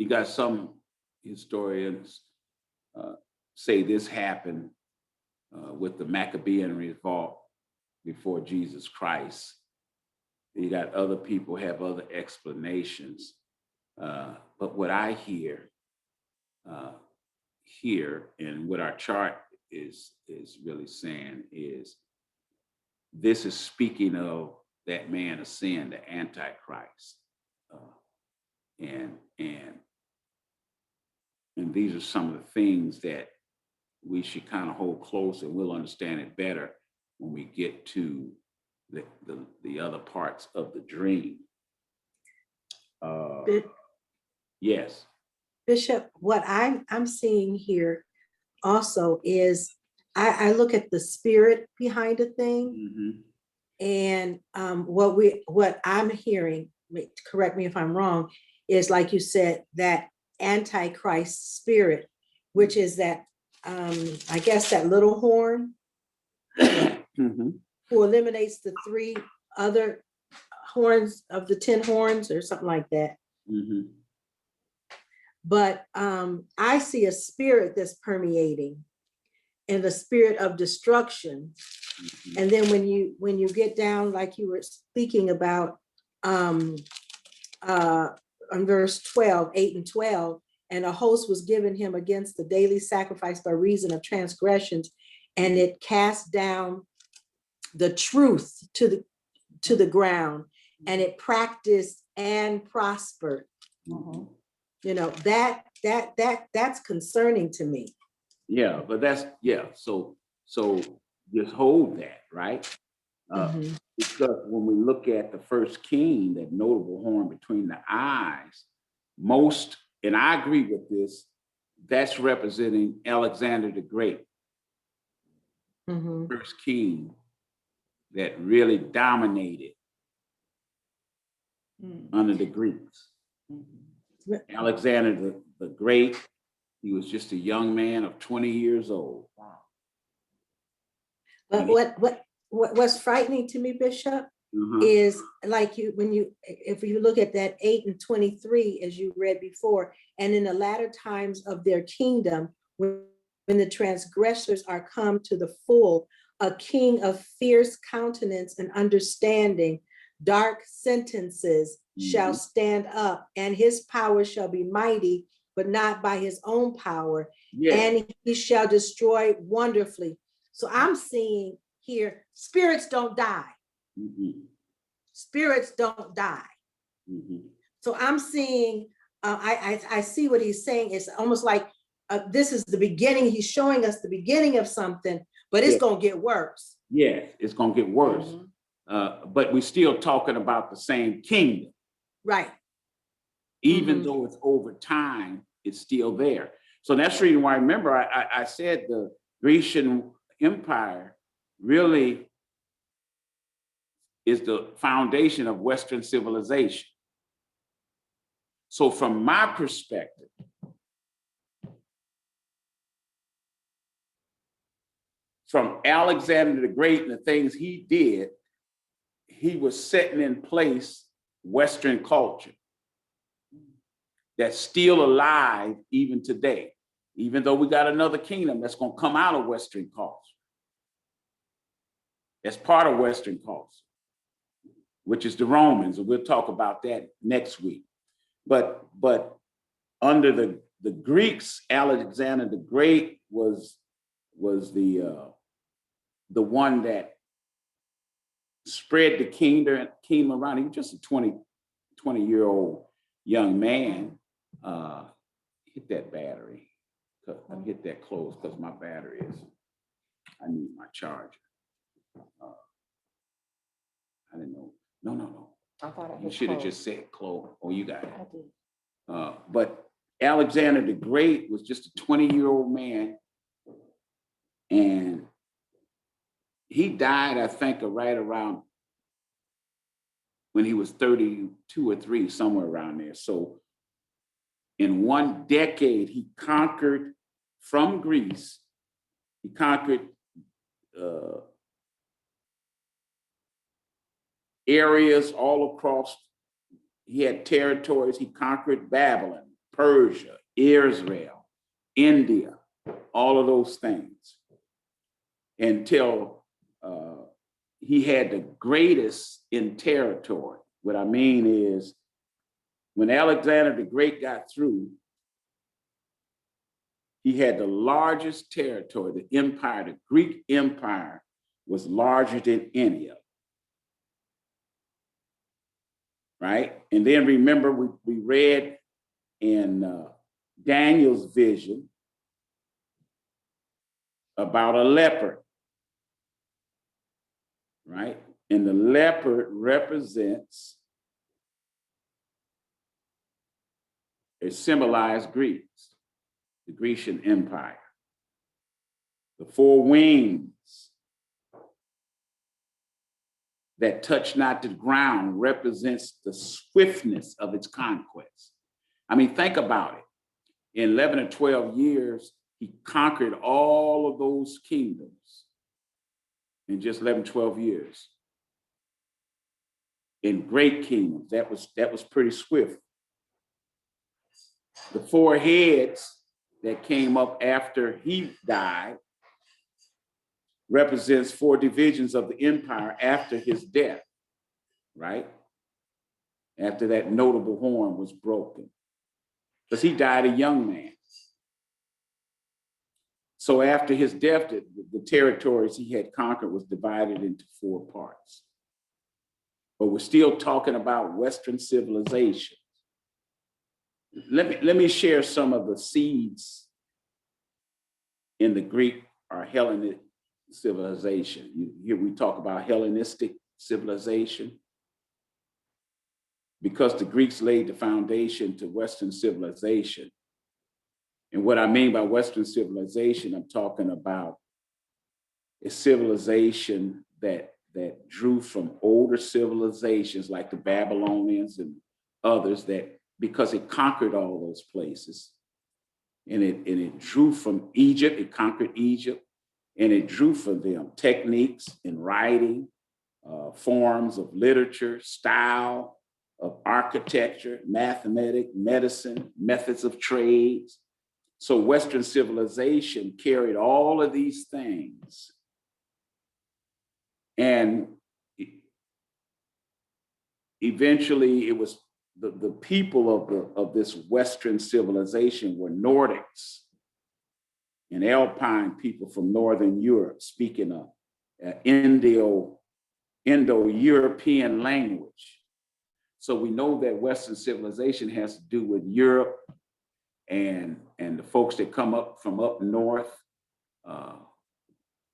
[SPEAKER 1] got some historians say this happened with the Maccabean revolt before Jesus Christ. You got other people have other explanations. But what I hear here and what our chart is really saying is this is speaking of that man of sin, the Antichrist. And these are some of the things that we should kind of hold close, and we'll understand it better when we get to the other parts of the dream. Yes.
[SPEAKER 6] Bishop, what I'm seeing here also is I look at the spirit behind a thing,
[SPEAKER 1] Mhm.
[SPEAKER 6] and what I'm hearing, correct me if I'm wrong, is like you said, that Antichrist spirit, which is that I guess that little horn
[SPEAKER 1] Mhm.
[SPEAKER 6] who eliminates the 3 other horns of the 10 horns or something like that.
[SPEAKER 1] Mhm.
[SPEAKER 6] But I see a spirit that's permeating, and the spirit of destruction.
[SPEAKER 1] Mhm.
[SPEAKER 6] And then when you get down, like you were speaking about on verse 12, 8 and 12, and a host was given him against the daily sacrifice by reason of transgressions, and it cast down the truth to the ground, and it practiced and prospered.
[SPEAKER 1] Mhm.
[SPEAKER 6] You know, that's concerning to me.
[SPEAKER 1] Yeah, but that's, yeah. So just hold that, right?
[SPEAKER 6] Mhm.
[SPEAKER 1] Because when we look at the first king, that notable horn between the eyes, most, and I agree with this, that's representing Alexander the Great,
[SPEAKER 6] Mhm.
[SPEAKER 1] first king that really dominated under the Greeks. Alexander the Great, he was just a young man of 20 years old.
[SPEAKER 6] But what's frightening to me, Bishop,
[SPEAKER 1] Mhm.
[SPEAKER 6] is like if you look at that 8 and 23, as you read before, and in the latter times of their kingdom, when the transgressors are come to the full, a king of fierce countenance and understanding, dark sentences shall
[SPEAKER 1] Mhm.
[SPEAKER 6] stand up, and his power shall be mighty, but not by his own power,
[SPEAKER 1] Yeah.
[SPEAKER 6] and he shall destroy wonderfully. So I'm seeing here, spirits don't die.
[SPEAKER 1] Mhm.
[SPEAKER 6] Spirits don't die.
[SPEAKER 1] Mhm.
[SPEAKER 6] So I'm seeing, I see what he's saying. It's almost like this is the beginning. He's showing us the beginning of something, but it's
[SPEAKER 1] Yeah.
[SPEAKER 6] going to get worse.
[SPEAKER 1] Yes, it's gonna get worse.
[SPEAKER 2] Mhm.
[SPEAKER 1] but we're still talking about the same kingdom.
[SPEAKER 6] Right.
[SPEAKER 1] Even though it's over time, it's still there. So that's the reason why, remember, I said the Grecian Empire really is the foundation of Western civilization. So from my perspective, from Alexander the Great and the things he did, he was setting in place Western culture that's still alive even today, even though we got another kingdom that's going to come out of Western culture. That's part of Western culture, which is the Romans, and we'll talk about that next week. But under the Greeks, Alexander the Great was the one that spread the kingdom around. He was just a 20-year-old young man. Hit that battery. I hit that close because my battery is, I need my charger. I didn't know. No.
[SPEAKER 2] I thought I
[SPEAKER 1] You
[SPEAKER 2] hit
[SPEAKER 1] should have
[SPEAKER 2] close.
[SPEAKER 1] just said close. Oh, you got it.
[SPEAKER 2] I did.
[SPEAKER 1] But Alexander the Great was just a 20-year-old man. And he died, I think, right around when he was 32 or 3, somewhere around there. So in one decade, he conquered from Greece. He conquered areas all across. He had territories. He conquered Babylon, Persia, Israel, India, all of those things until he had the greatest in territory. What I mean is, when Alexander the Great got through, he had the largest territory. The empire, the Greek Empire, was larger than any of them. Right? And then remember, we read in Daniel's vision about a leopard, right? And the leopard represents, it symbolized Greece, the Grecian Empire. The 4 wings that touch not the ground represents the swiftness of its conquest. I mean, think about it. In 11 or 12 years, he conquered all of those kingdoms in just 11, 12 years. In great kingdoms, that was pretty swift. The 4 heads that came up after he died represents 4 divisions of the empire after his death, right? After that notable horn was broken. Because he died a young man. So after his death, the territories he had conquered was divided into 4 parts. But we're still talking about Western civilization. Let me share some of the seeds in the Greek or Hellenic civilization. Here we talk about Hellenistic civilization because the Greeks laid the foundation to Western civilization. And what I mean by Western civilization, I'm talking about a civilization that drew from older civilizations like the Babylonians and others, that because it conquered all those places. And it drew from Egypt, it conquered Egypt, and it drew from them techniques in writing, forms of literature, style of architecture, mathematics, medicine, methods of trades. So Western civilization carried all of these things. And eventually it was the people of this Western civilization were Nordics and Alpine people from Northern Europe, speaking of Indo-European language. So we know that Western civilization has to do with Europe and the folks that come up from up north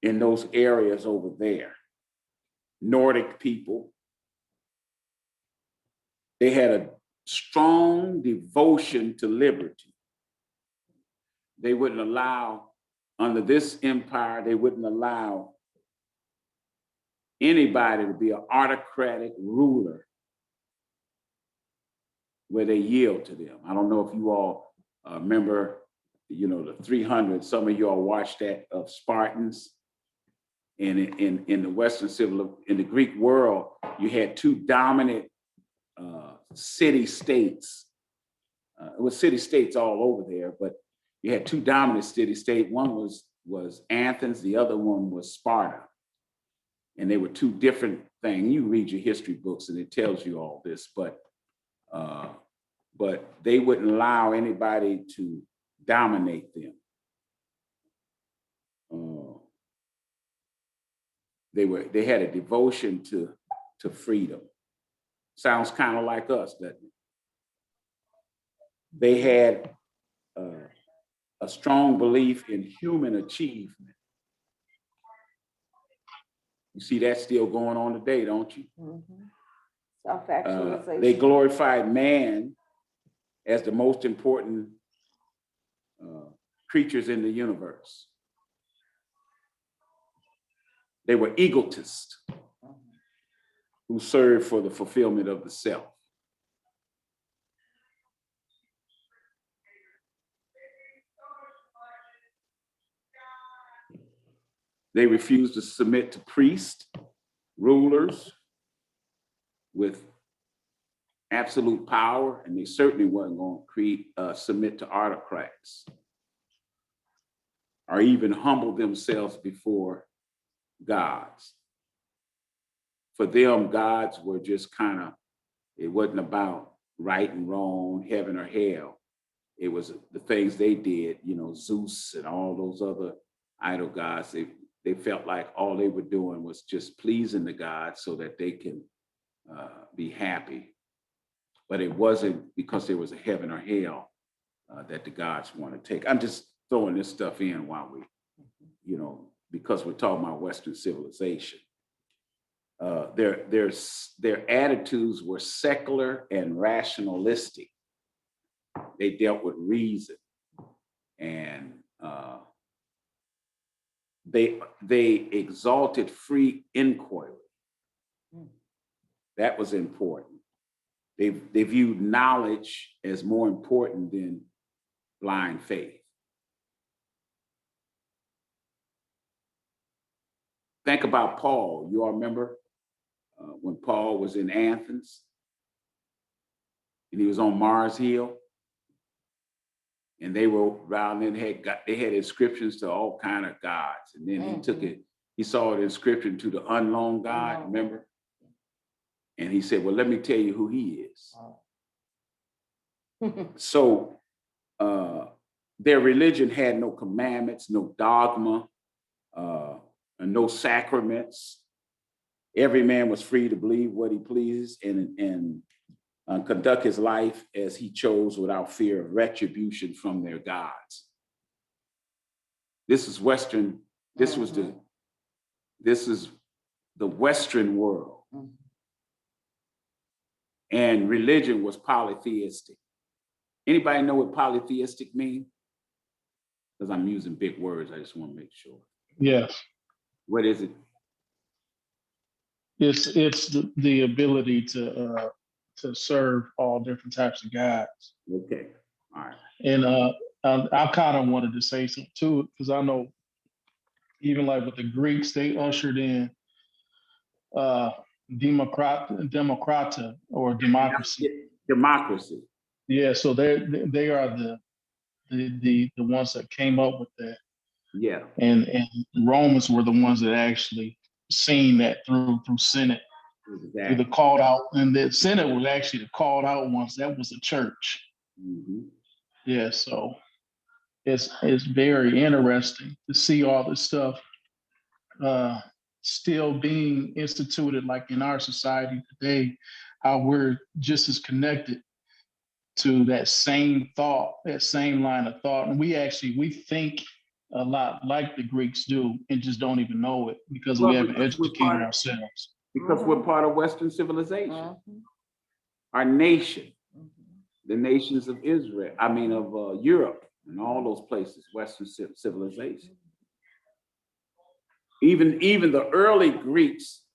[SPEAKER 1] in those areas over there. Nordic people. They had a strong devotion to liberty. They wouldn't allow, under this empire, they wouldn't allow anybody to be an autocratic ruler where they yield to them. I don't know if you all remember, the 300, some of you all watched that, of Spartans. And in the Western in the Greek world, you had two dominant city-states. It was city-states all over there, but you had two dominant city-states. One was Athens, the other one was Sparta. And they were two different things. You read your history books and it tells you all this, but they wouldn't allow anybody to dominate them. They had a devotion to freedom. Sounds kind of like us, doesn't it? They had a strong belief in human achievement. You see that still going on today, don't you?
[SPEAKER 2] Mhm. Self-actualization.
[SPEAKER 1] They glorified man as the most important creatures in the universe. They were egotists who served for the fulfillment of the self. They refused to submit to priests, rulers with absolute power, and they certainly weren't going to submit to autocrats or even humble themselves before gods. For them, gods were just it wasn't about right and wrong, heaven or hell. It was the things they did, Zeus and all those other idol gods. They felt like all they were doing was just pleasing the gods so that they can be happy. But it wasn't because there was a heaven or hell that the gods want to take. I'm just throwing this stuff in while we, because we're talking about Western civilization. Their attitudes were secular and rationalistic. They dealt with reason, and they exalted free inquiry. That was important. They viewed knowledge as more important than blind faith. Think about Paul. You all remember when Paul was in Athens and he was on Mars Hill, and they were around and they had inscriptions to all kind of gods. And then he saw an inscription to the unknown God, remember? And he said, well, let me tell you who he is. So their religion had no commandments, no dogma, and no sacraments. Every man was free to believe what he pleased and conduct his life as he chose without fear of retribution from their gods. This is Western. This is the Western world. And religion was polytheistic. Anybody know what polytheistic means? Because I'm using big words, I just want to make sure.
[SPEAKER 7] Yes.
[SPEAKER 1] What is it?
[SPEAKER 7] It's the ability to serve all different types of gods.
[SPEAKER 1] Okay, all right.
[SPEAKER 7] And I kind of wanted to say something too, because I know even like with the Greeks, they ushered in democrata or democracy.
[SPEAKER 1] Democracy.
[SPEAKER 7] Yeah, so they are the ones that came up with that.
[SPEAKER 1] Yeah.
[SPEAKER 7] And the Romans were the ones that actually seen that through Senate.
[SPEAKER 1] Exactly.
[SPEAKER 7] The called out, and the Senate was actually the called out ones. That was a church.
[SPEAKER 1] Mm-hmm.
[SPEAKER 7] Yeah, so it's very interesting to see all this stuff still being instituted, like in our society today, how we're just as connected to that same thought, that same line of thought. And we think a lot like the Greeks do and just don't even know it because we haven't educated ourselves.
[SPEAKER 1] because we're part of Western civilization.
[SPEAKER 2] Mhm.
[SPEAKER 1] Our nation,
[SPEAKER 2] Mhm.
[SPEAKER 1] the nations of Israel, of Europe and all those places, Western civilization. Even the early Greeks,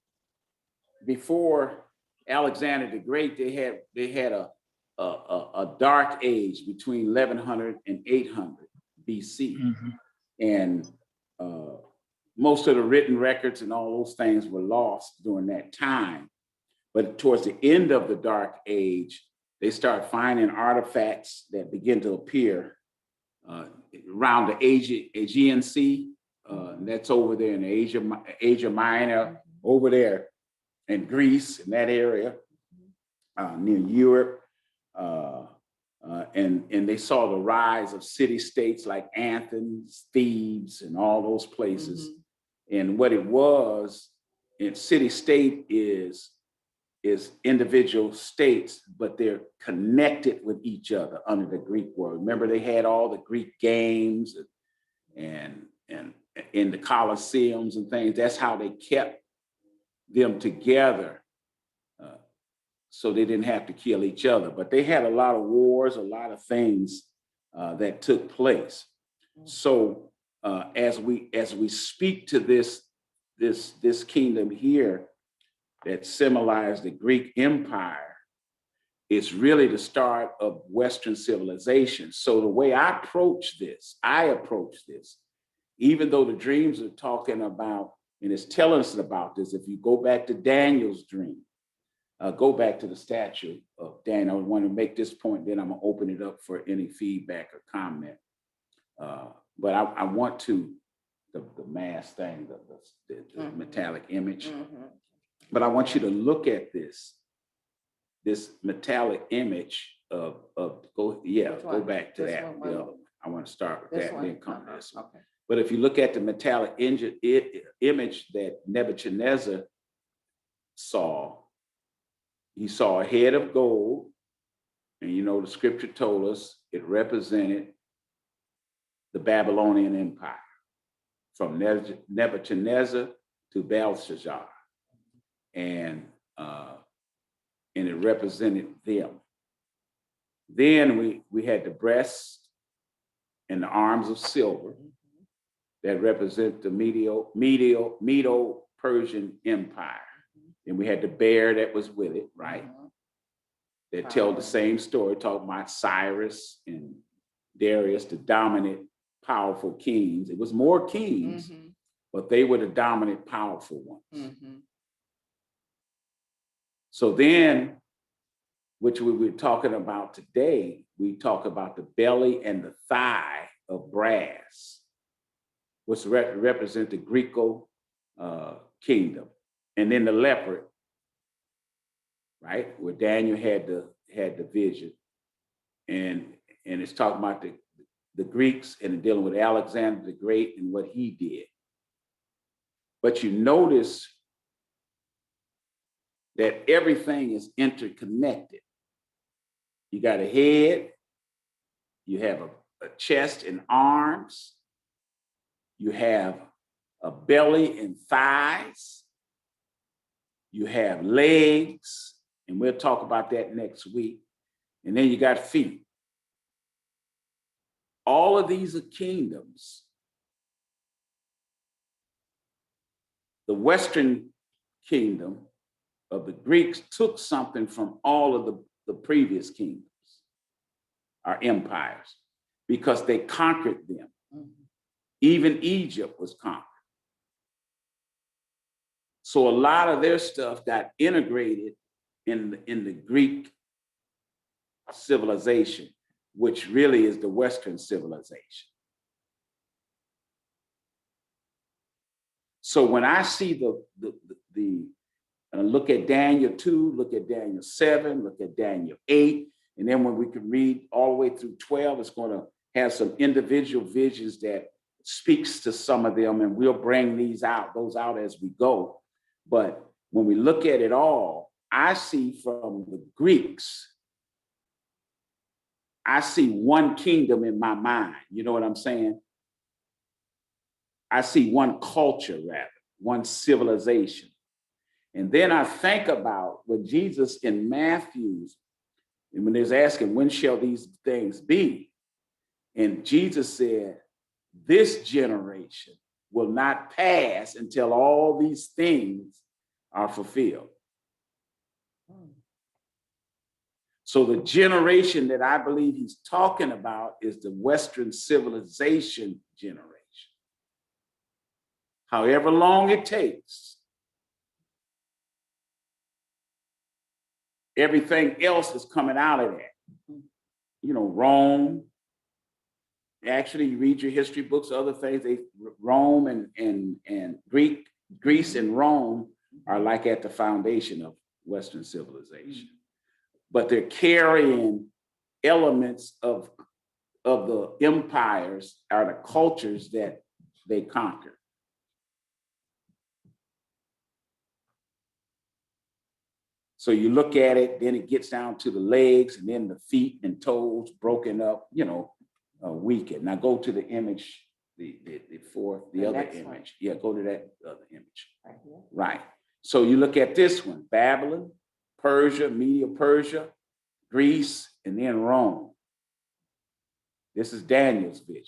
[SPEAKER 1] before Alexander the Great, they had a dark age between 1100 and 800 BC.
[SPEAKER 7] Mhm.
[SPEAKER 1] And most of the written records and all those things were lost during that time. But towards the end of the Dark Age, they start finding artifacts that begin to appear around the Aegean Sea. And that's over there in Asia Minor, over there in Greece, in that area, near Europe. And they saw the rise of city-states like Athens, Thebes, and all those places. And what it was, in city-state is individual states, but they're connected with each other under the Greek word. Remember, they had all the Greek games and in the Colosseums and things. That's how they kept them together, so they didn't have to kill each other. But they had a lot of wars, a lot of things that took place. So as we speak to this kingdom here that symbolized the Greek Empire, it's really the start of Western civilization. So the way I approach this, even though the dreams are talking about, and it's telling us about this, if you go back to Daniel's dream, go back to the statue of Daniel. I want to make this point, then I'm gonna open it up for any feedback or comment. But I want to, the mass thing, the metallic image, but I want you to look at this metallic image of go back to that. I want to start with that, then come to this one.
[SPEAKER 2] Okay.
[SPEAKER 1] But if you look at the metallic image that Nebuchadnezzar saw, he saw a head of gold, and the scripture told us it represented the Babylonian Empire, from Nebuchadnezzar to Belshazzar, and it represented them. Then we had the breast and the arms of silver that represent the Medo-Persian Empire. And we had the bear that was with it, right? That tell the same story, talking about Cyrus and Darius, the dominant, powerful kings. It was more kings, but they were the dominant, powerful ones. So then, which we were talking about today, we talk about the belly and the thigh of brass, which represent the Greco kingdom. And then the leopard, right, where Daniel had the vision. And it's talking about the Greeks and dealing with Alexander the Great and what he did. But you notice that everything is interconnected. You got a head, you have a chest and arms, you have a belly and thighs, you have legs, and we'll talk about that next week. And then you got feet. All of these are kingdoms. The Western kingdom of the Greeks took something from all of the previous kingdoms, our empires, because they conquered them. Even Egypt was conquered. So a lot of their stuff got integrated in the Greek civilization, which really is the Western civilization. So when I see look at Daniel 2, look at Daniel 7, look at Daniel 8, and then when we can read all the way through 12, it's going to have some individual visions that speaks to some of them, and we'll bring those out as we go. But when we look at it all, I see from the Greeks, I see one kingdom in my mind. You know what I'm saying? I see one culture, rather, one civilization. And then I think about what Jesus in Matthew's, and when there's asking, when shall these things be? And Jesus said, this generation will not pass until all these things are fulfilled. So the generation that I believe he's talking about is the Western civilization generation. However long it takes, everything else is coming out of that. You know, Rome. Actually, you read your history books, other things. Rome and Greece and Rome are like at the foundation of Western civilization, but they're carrying elements of the empires or the cultures that they conquered. So you look at it, then it gets down to the legs, and then the feet and toes broken up, you know, weakened. Now go to the image, the other image. One. Yeah, go to that other image. Right here. Right. So you look at this one: Babylon, Persia, Media Persia, Greece, and then Rome. This is Daniel's vision.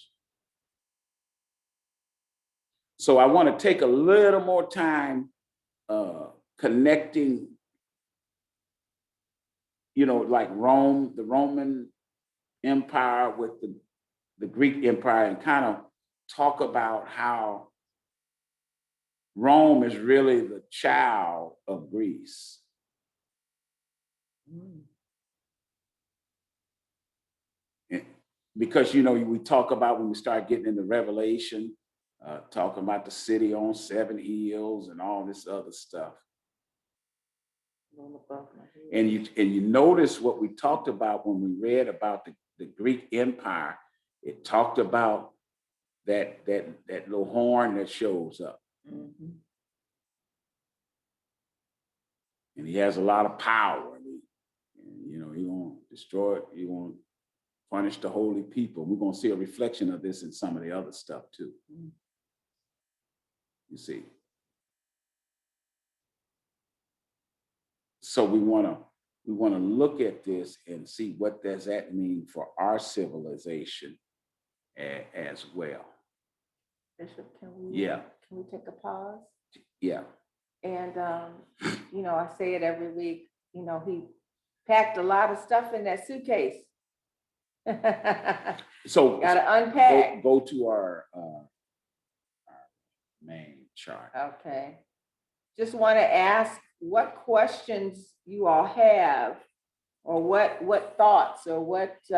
[SPEAKER 1] So I want to take a little more time connecting, you know, like Rome, the Roman Empire with the Greek Empire, and kind of talk about how Rome is really the child of Greece. Because, you know, we talk about when we start getting into Revelation, talking about the city on 7 hills and all this other stuff. And you notice what we talked about when we read about the Greek Empire. It talked about that little horn that shows up. Mm-hmm. And he has a lot of power. And you know, he won't destroy it. He won't punish the holy people. We're going to see a reflection of this in some of the other stuff too. You see. So we want to look at this and see what does that mean for our civilization as well.
[SPEAKER 2] Bishop, can we take a pause?
[SPEAKER 1] Yeah.
[SPEAKER 2] And you know, I say it every week, you know, he packed a lot of stuff in that suitcase.
[SPEAKER 1] So
[SPEAKER 2] gotta unpack.
[SPEAKER 1] Go to our main chart.
[SPEAKER 2] Okay. Just want to ask what questions you all have, or what thoughts, or what's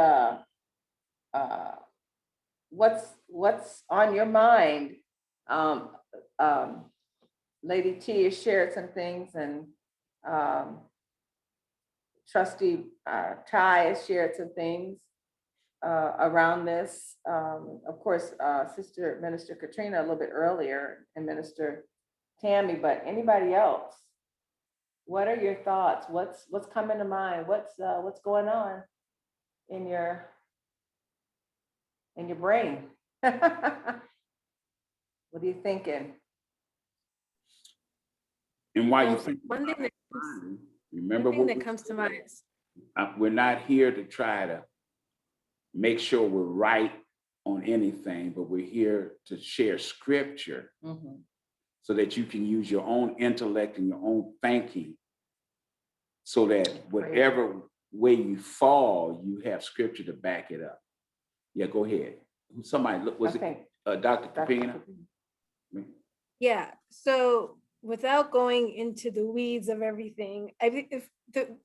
[SPEAKER 2] on your mind. Lady T has shared some things, and Trustee Ty has shared some things around this. Of course, Sister Minister Katrina a little bit earlier, and Minister Tammy, but anybody else? What are your thoughts? What's coming to mind? What's going on in your brain? What are you thinking?
[SPEAKER 1] And why you think?
[SPEAKER 8] One thing that comes to mind is
[SPEAKER 1] we're not here to try to make sure we're right on anything, but we're here to share scripture. Mm-hmm. So that you can use your own intellect and your own thinking, so that whatever way you fall, you have scripture to back it up. Yeah, go ahead. Somebody, was it Dr. Capina?
[SPEAKER 8] Yeah, so without going into the weeds of everything,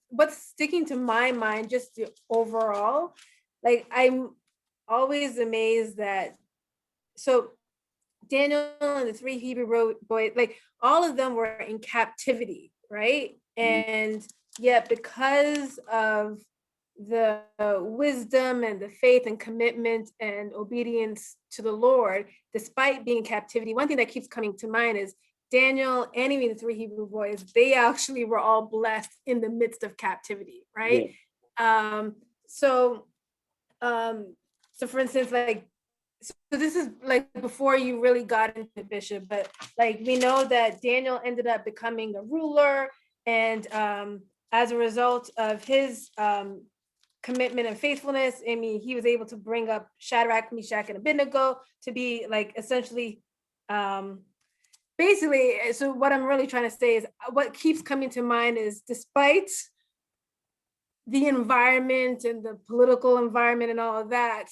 [SPEAKER 8] what's sticking to my mind, just the overall, like I'm always amazed that, so Daniel and the 3 Hebrew boys, like all of them were in captivity, right? And yet because of the wisdom and the faith and commitment and obedience to the Lord, despite being in captivity, one thing that keeps coming to mind is Daniel and even the 3 Hebrew boys, they actually were all blessed in the midst of captivity, right? Yeah. So for instance, like so this is like before you really got into Bishop, but like we know that Daniel ended up becoming the ruler, and as a result of his commitment and faithfulness, I mean, he was able to bring up Shadrach, Meshach, and Abednego to be like essentially basically, so what I'm really trying to say is what keeps coming to mind is despite the environment and the political environment and all of that,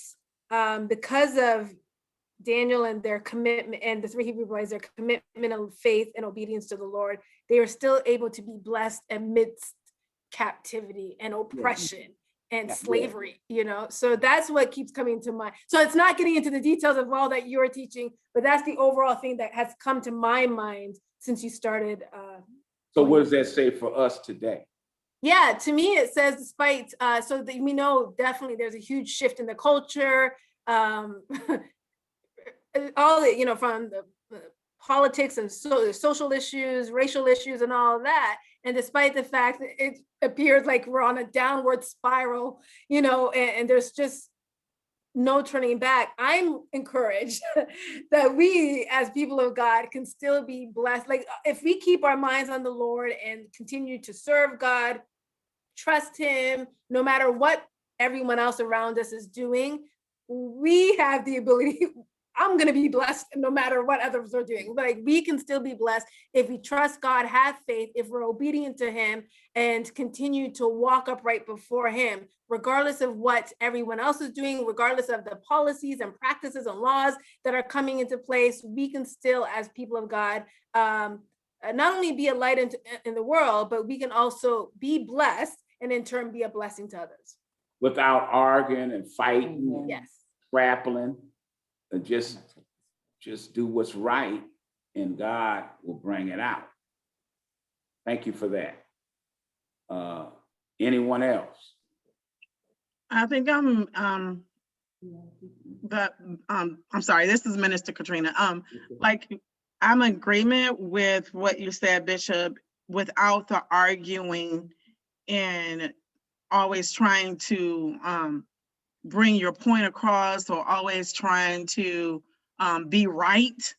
[SPEAKER 8] because of Daniel and their commitment and the three Hebrew boys, their commitment of faith and obedience to the Lord, they are still able to be blessed amidst captivity and oppression and slavery, you know? So that's what keeps coming to mind. So it's not getting into the details of all that you're teaching, but that's the overall thing that has come to my mind since you started.
[SPEAKER 1] So what does that say for us today?
[SPEAKER 8] Yeah, to me, it says despite, so that we know definitely there's a huge shift in the culture, all the, you know, from the politics and so the social issues, racial issues and all of that. And despite the fact that it appears like we're on a downward spiral, you know, and there's just no turning back, I'm encouraged that we as people of God can still be blessed. Like if we keep our minds on the Lord and continue to serve God, trust him, no matter what everyone else around us is doing, we have the ability, I'm going to be blessed no matter what others are doing. Like we can still be blessed if we trust God, have faith, if we're obedient to him and continue to walk upright before him, regardless of what everyone else is doing, regardless of the policies and practices and laws that are coming into place, we can still, as people of God, not only be a light in the world, but we can also be blessed and in turn be a blessing to others.
[SPEAKER 1] Without arguing and fighting,
[SPEAKER 8] Yes.
[SPEAKER 1] grappling, and just do what's right, and God will bring it out. Thank you for that. Anyone else?
[SPEAKER 3] I think I'm sorry, this is Minister Katrina. Like I'm in agreement with what you said, Bishop, without the arguing and always trying to bring your point across or always trying to be right.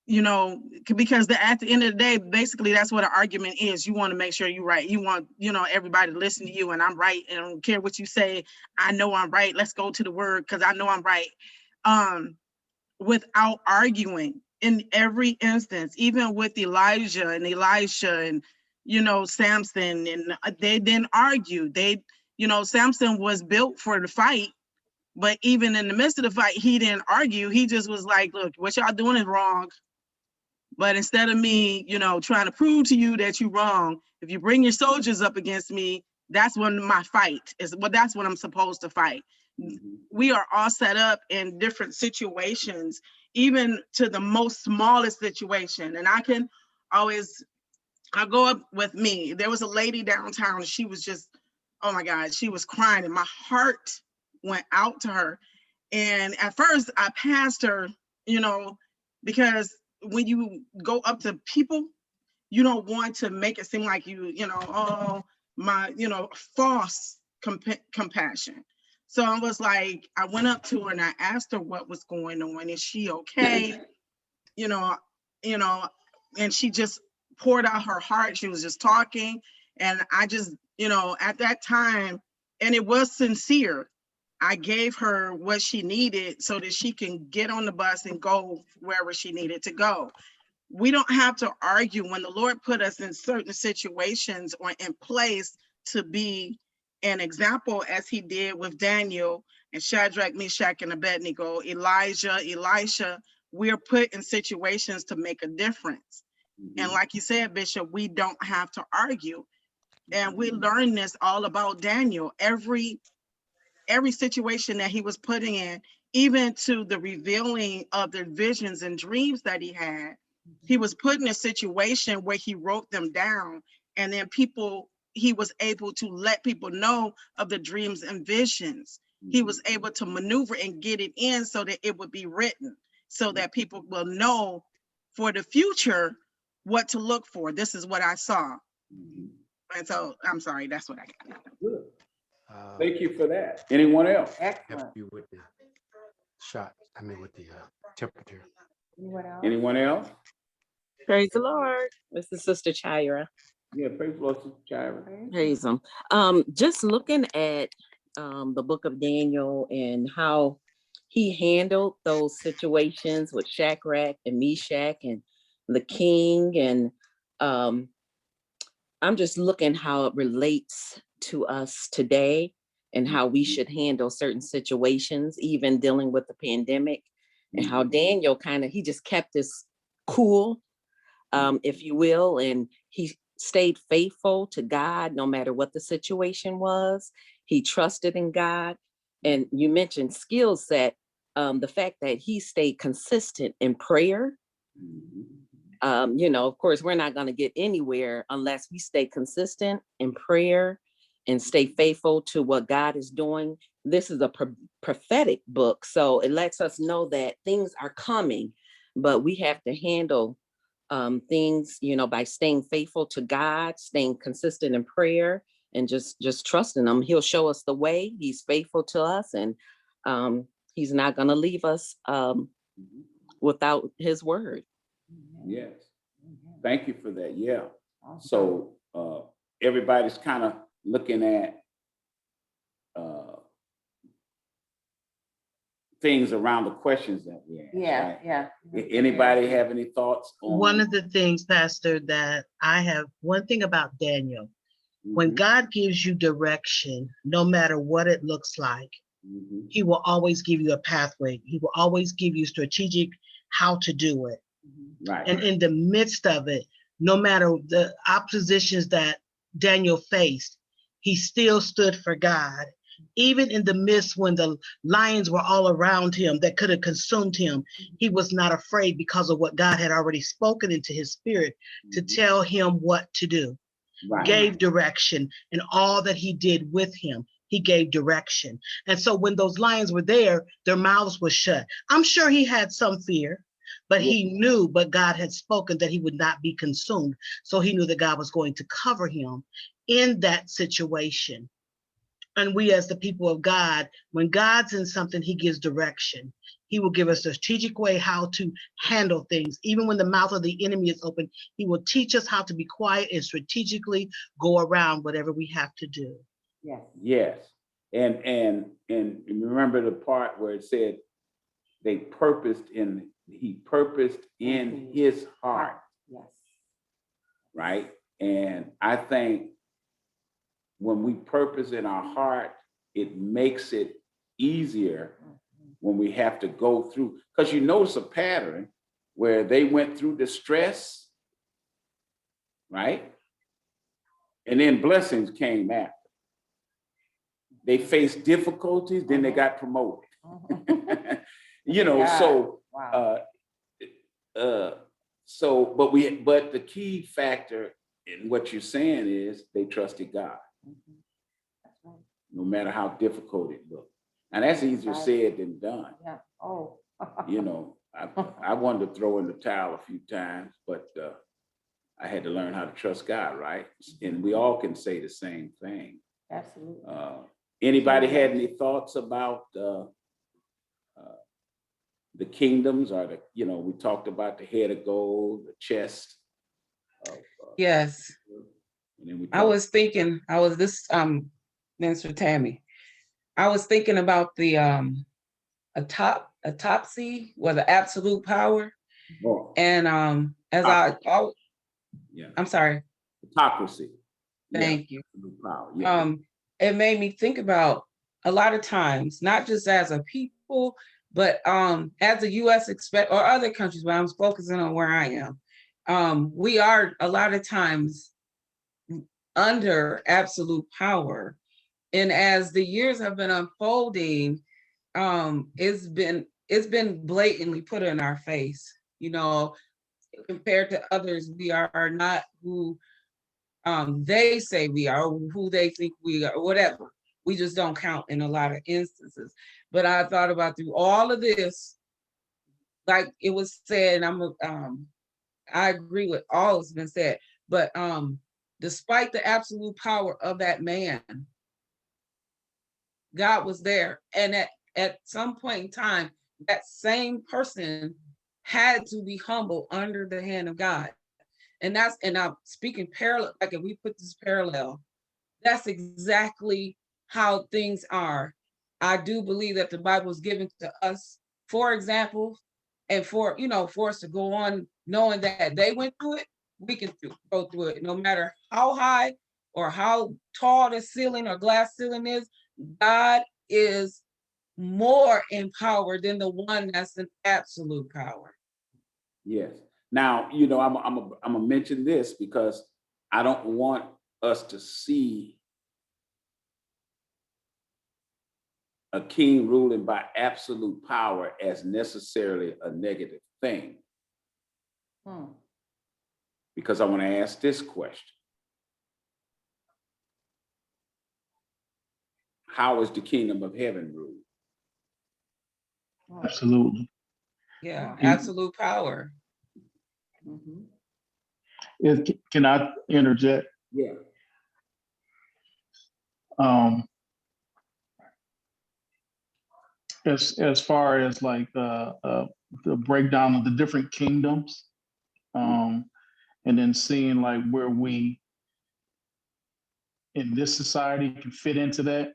[SPEAKER 3] You know, because at the end of the day, basically that's what an argument is. You want to make sure you're right. You want, you know, everybody to listen to you and I'm right. And I don't care what you say. I know I'm right. Let's go to the word because I know I'm right. Without arguing in every instance, even with Elijah and Elisha and, you know, Samson, and they didn't argue. You know, Samson was built for the fight, but even in the midst of the fight, he didn't argue. He just was like, look, what y'all doing is wrong. But instead of me, you know, trying to prove to you that you're wrong, if you bring your soldiers up against me, that's when my fight is. Well, that's when I'm supposed to fight. We are all set up in different situations, even to the most smallest situation. And I go up with me. There was a lady downtown and she was just, oh my God, she was crying and my heart went out to her. And at first I passed her, you know, because when you go up to people, you don't want to make it seem like you know, oh, my, you know, false compassion. So I was like, I went up to her and I asked her what was going on. Is she okay? You know, and she just poured out her heart. She was just talking. And I just, you know, at that time, and it was sincere, I gave her what she needed so that she can get on the bus and go wherever she needed to go. We don't have to argue when the Lord put us in certain situations or in place to be an example, as he did with Daniel and Shadrach, Meshach, and Abednego, Elijah, Elisha. We're put in situations to make a difference. And like you said, Bishop, we don't have to argue. And we learned this all about Daniel. Every situation that he was putting in, even to the revealing of the visions and dreams that he had, he was put in a situation where he wrote them down, and then he was able to let people know of the dreams and visions. He was able to maneuver and get it in so that it would be written, so that people will know for the future what to look for. This is what I saw. And so I'm sorry, that's what I got.
[SPEAKER 1] Good. Thank you for that. Anyone else?
[SPEAKER 2] Excellent.
[SPEAKER 9] shot. I mean, with the temperature.
[SPEAKER 2] Anyone else?
[SPEAKER 1] Anyone else?
[SPEAKER 10] Praise the Lord. This is Sister Chira.
[SPEAKER 1] Yeah, praise the Lord, Sister Chira.
[SPEAKER 10] Praise him. Just looking at the book of Daniel and how he handled those situations with Shadrach and Meshach and the king. And I'm just looking how it relates to us today and how we should handle certain situations, even dealing with the pandemic, and how Daniel he just kept this cool, if you will, and he stayed faithful to God no matter what the situation was. He trusted in God. And you mentioned skill set, the fact that he stayed consistent in prayer. Of course, we're not going to get anywhere unless we stay consistent in prayer and stay faithful to what God is doing. This is a prophetic book, so it lets us know that things are coming, but we have to handle things, by staying faithful to God, staying consistent in prayer, and just trusting him. He'll show us the way. He's faithful to us, and he's not going to leave us without his word.
[SPEAKER 1] Yes. Thank you for that. Yeah. So everybody's kind of looking at things around the questions that we asked.
[SPEAKER 2] Yeah,
[SPEAKER 1] right?
[SPEAKER 2] yeah.
[SPEAKER 1] Anybody have any thoughts on
[SPEAKER 11] One of the things, Pastor, that I have, one thing about Daniel, when God gives you direction, no matter what it looks like, he will always give you a pathway. He will always give you strategic how to do it.
[SPEAKER 1] Right.
[SPEAKER 11] And in the midst of it, no matter the oppositions that Daniel faced, he still stood for God. Even in the midst when the lions were all around him that could have consumed him, he was not afraid because of what God had already spoken into his spirit to tell him what to do.
[SPEAKER 1] Right.
[SPEAKER 11] Gave direction, and all that he did with him, he gave direction. And so when those lions were there, their mouths were shut. I'm sure he had some fear, but he knew, but God had spoken that he would not be consumed. So he knew that God was going to cover him in that situation. And we as the people of God, when God's in something, he gives direction. He will give us a strategic way how to handle things. Even when the mouth of the enemy is open, he will teach us how to be quiet and strategically go around whatever we have to do.
[SPEAKER 2] Yes.
[SPEAKER 1] Yes. And remember the part where it said he purposed in his heart.
[SPEAKER 2] Yes.
[SPEAKER 1] Right. And I think when we purpose in our heart, it makes it easier when we have to go through, because you notice a pattern where they went through distress, right? And then blessings came after. They faced difficulties, then they got promoted. So
[SPEAKER 2] wow.
[SPEAKER 1] But the key factor in what you're saying is they trusted God.
[SPEAKER 2] That's right.
[SPEAKER 1] No matter how difficult it looked. And that's easier said than done.
[SPEAKER 2] Yeah. Oh.
[SPEAKER 1] I wanted to throw in the towel a few times, but I had to learn how to trust God, right? And we all can say the same thing.
[SPEAKER 2] Absolutely.
[SPEAKER 1] Anybody had any thoughts about the kingdoms, or we talked about the head of gold, the chest of,
[SPEAKER 4] Yes.
[SPEAKER 1] and then
[SPEAKER 4] I was thinking, Minister Tammy, I was thinking about the autopsy or the absolute power. And I'm sorry.
[SPEAKER 1] Autocracy.
[SPEAKER 4] Thank you.
[SPEAKER 1] Power. Yeah.
[SPEAKER 4] It made me think about a lot of times, not just as a people, but as the US or other countries, but I'm focusing on where I am. We are a lot of times under absolute power. And as the years have been unfolding, it's been blatantly put in our face. Compared to others, we are not who they say we are, or who they think we are, whatever. We just don't count in a lot of instances. But I thought about through all of this, like it was said, and I agree with all that's been said, but despite the absolute power of that man, God was there. And at some point in time, that same person had to be humble under the hand of God. And I'm speaking parallel, like if we put this parallel, that's exactly how things are. I do believe that the Bible is given to us, for example, and for us to go on knowing that they went through it, we can go through it, no matter how high or how tall the ceiling or glass ceiling is. God is more in power than the one that's in absolute power.
[SPEAKER 1] Yes. Now, I'm gonna mention this because I don't want us to see a king ruling by absolute power as necessarily a negative thing. Because I want to ask this question. How is the kingdom of heaven ruled?
[SPEAKER 7] Absolutely.
[SPEAKER 4] Yeah, absolute power.
[SPEAKER 7] Can I interject?
[SPEAKER 1] Yeah.
[SPEAKER 7] As far as like the breakdown of the different kingdoms, and then seeing like where we in this society can fit into that,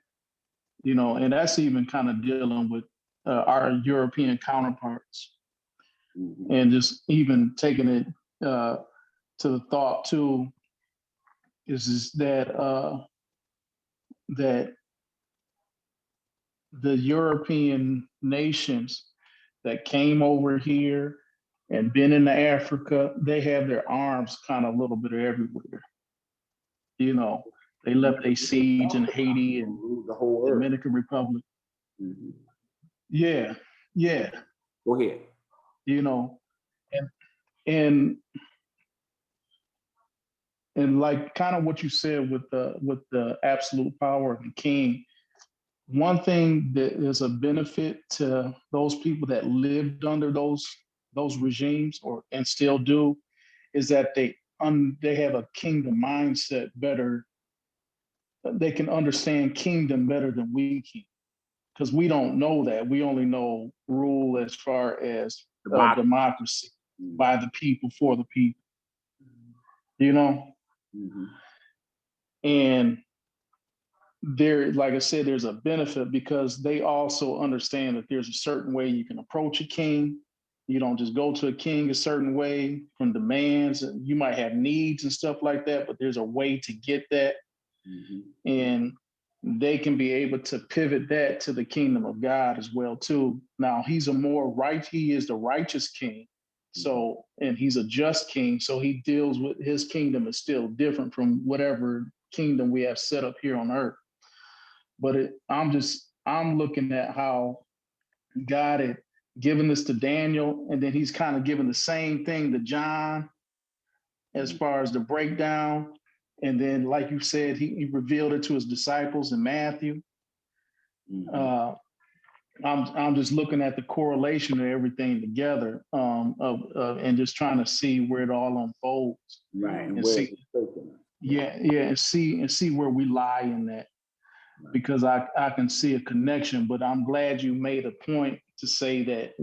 [SPEAKER 7] and that's even kind of dealing with our European counterparts, and just even taking it to the thought too is that that the European nations that came over here and been in Africa, they have their arms kind of a little bit everywhere. They left their seeds in Haiti and
[SPEAKER 1] the whole earth.
[SPEAKER 7] Dominican Republic. Yeah, yeah.
[SPEAKER 1] Go ahead.
[SPEAKER 7] And like kind of what you said with the absolute power of the king. One thing that is a benefit to those people that lived under those regimes and still do is that they have a kingdom mindset better. They can understand kingdom better than we can, because we don't know that. We only know rule as far as democracy by the people for the people. And there, like I said, there's a benefit because they also understand that there's a certain way you can approach a king. You don't just go to a king a certain way from demands. You might have needs and stuff like that, but there's a way to get that. And they can be able to pivot that to the kingdom of God as well too. Now he is the righteous king. So, and he's a just king. So he deals with his kingdom is still different from whatever kingdom we have set up here on earth. But I'm looking at how God had given this to Daniel, and then he's kind of given the same thing to John as far as the breakdown. And then, like you said, he revealed it to his disciples in Matthew. I'm just looking at the correlation of everything together, and just trying to see where it all unfolds.
[SPEAKER 1] Right.
[SPEAKER 7] And see, and see where we lie in that. Because I can see a connection, but I'm glad you made a point to say that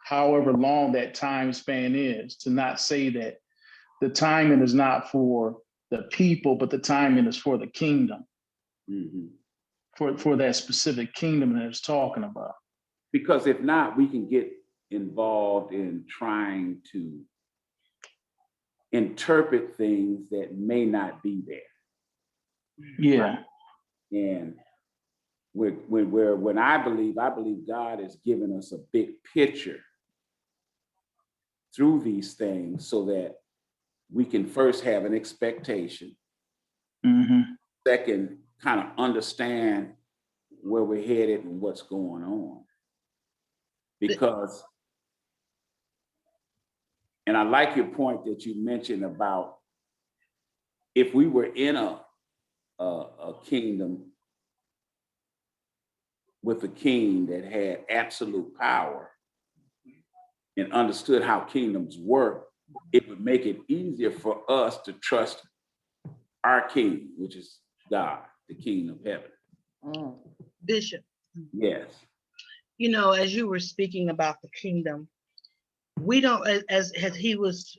[SPEAKER 7] however long that time span is, to not say that the timing is not for the people, but the timing is for the kingdom, for that specific kingdom that it's talking about.
[SPEAKER 1] Because if not, we can get involved in trying to interpret things that may not be there.
[SPEAKER 7] Yeah.
[SPEAKER 1] Right? And when I believe God has given us a big picture through these things so that we can first have an expectation. Second, kind of understand where we're headed and what's going on. Because, and I like your point that you mentioned about if we were in a kingdom with a king that had absolute power and understood how kingdoms work, it would make it easier for us to trust our king, which is God, the King of heaven.
[SPEAKER 11] Bishop.
[SPEAKER 1] Yes.
[SPEAKER 11] You know, as you were speaking about the kingdom, we don't, as he was,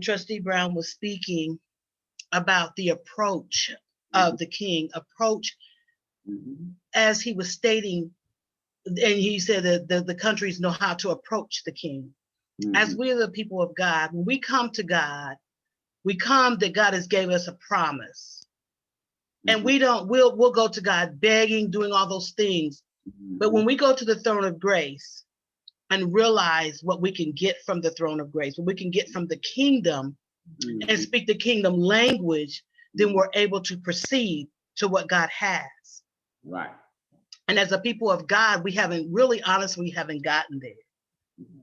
[SPEAKER 11] Trustee Brown was speaking about the approach of the king, approach as he was stating, and he said that the countries know how to approach the king. As we are the people of God, when we come to God, we come that God has gave us a promise. And we'll go to God begging, doing all those things. But when we go to the throne of grace and realize what we can get from the throne of grace, what we can get from the kingdom and speak the kingdom language, then we're able to proceed to what God has.
[SPEAKER 1] Right.
[SPEAKER 11] And as a people of God, we haven't really, honestly, we haven't gotten there.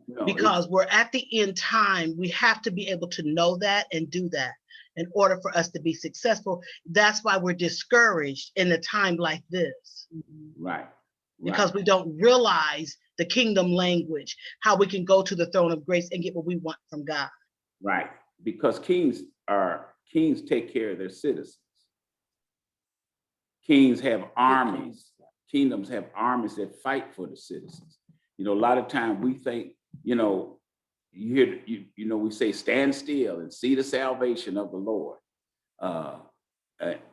[SPEAKER 1] No,
[SPEAKER 11] Because we're at the end time, we have to be able to know that and do that in order for us to be successful. That's why we're discouraged in a time like this.
[SPEAKER 1] Right.
[SPEAKER 11] Because we don't realize the kingdom language, how we can go to the throne of grace and get what we want from God.
[SPEAKER 1] Right. Because kings take care of their citizens. Kings have armies. Kingdoms have armies that fight for the citizens. You know, a lot of time we think, you know, we say, stand still and see the salvation of the Lord.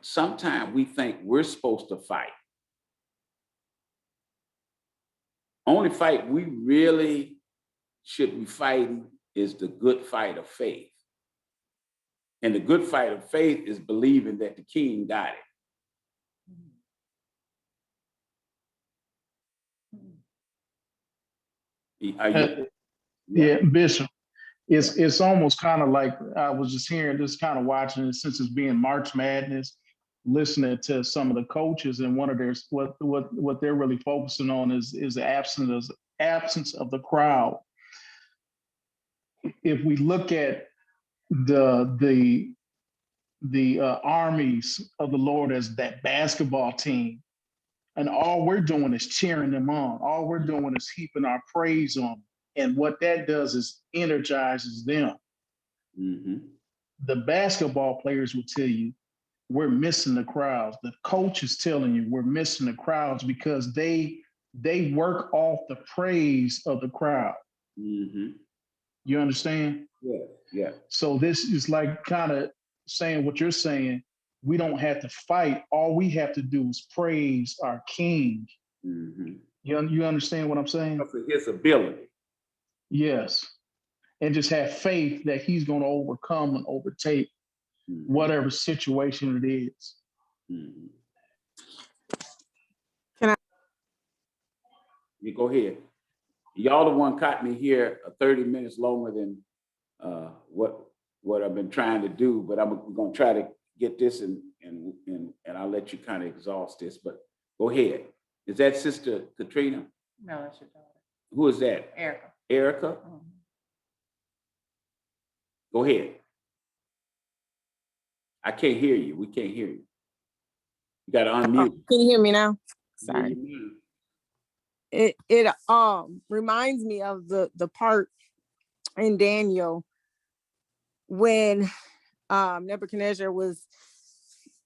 [SPEAKER 1] Sometimes we think we're supposed to fight. Only fight we really should be fighting is the good fight of faith. And the good fight of faith is believing that the king got it.
[SPEAKER 7] Yeah, Bishop. It's almost kind of like I was just hearing this, kind of watching it since it's being March Madness, listening to some of the coaches, and one of their what they're really focusing on is the absence of the crowd. If we look at the armies of the Lord as that basketball team, and all we're doing is cheering them on. All we're doing is heaping our praise on them. And what that does is energizes them. The basketball players will tell you, we're missing the crowds. The coach is telling you we're missing the crowds because they work off the praise of the crowd. You understand?
[SPEAKER 1] Yeah.
[SPEAKER 7] So this is like kind of saying what you're saying. We don't have to fight. All we have to do is praise our King. You understand what I'm saying?
[SPEAKER 1] For his ability.
[SPEAKER 7] Yes. And just have faith that he's going to overcome and overtake whatever situation it is.
[SPEAKER 5] Can I?
[SPEAKER 1] You go ahead. Y'all the one caught me here 30 minutes longer than what I've been trying to do, but I'm going to try to get this and I'll let you kind of exhaust this, but go ahead. Is that Sister Katrina?
[SPEAKER 2] No, that's your daughter.
[SPEAKER 1] Who is that?
[SPEAKER 2] Erica.
[SPEAKER 1] Erica? Go ahead. I can't hear you. We can't hear you. You got to unmute.
[SPEAKER 5] Can you hear me now? Sorry. It reminds me of the part in Daniel when Nebuchadnezzar was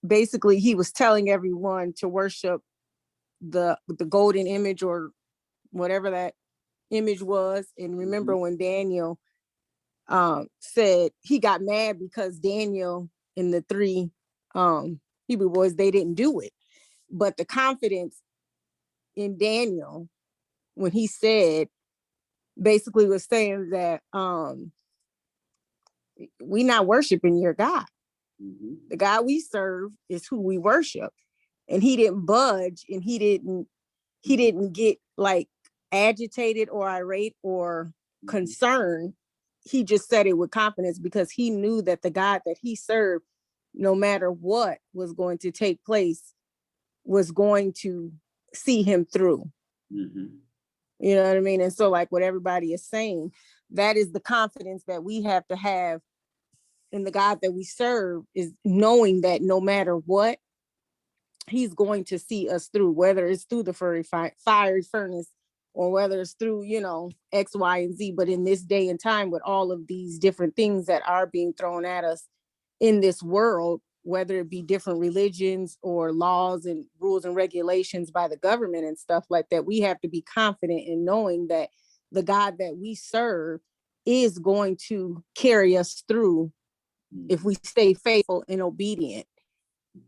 [SPEAKER 5] basically, he was telling everyone to worship the golden image or whatever that image was. And remember when Daniel said he got mad because Daniel and the three Hebrew boys, they didn't do it. But the confidence in Daniel, when he said, basically was saying that we not worshiping your God. The God we serve is who we worship. And he didn't budge, and he didn't get like agitated or irate or concerned. He just said it with confidence because he knew that the God that he served, no matter what was going to take place, was going to see him through. You know what I mean? And so like what everybody is saying, that is the confidence that we have to have in the God that we serve, is knowing that no matter what, he's going to see us through, whether it's through the fiery furnace or whether it's through, X, Y, and Z. But in this day and time, with all of these different things that are being thrown at us in this world, whether it be different religions or laws and rules and regulations by the government and stuff like that, we have to be confident in knowing that the God that we serve is going to carry us through if we stay faithful and obedient.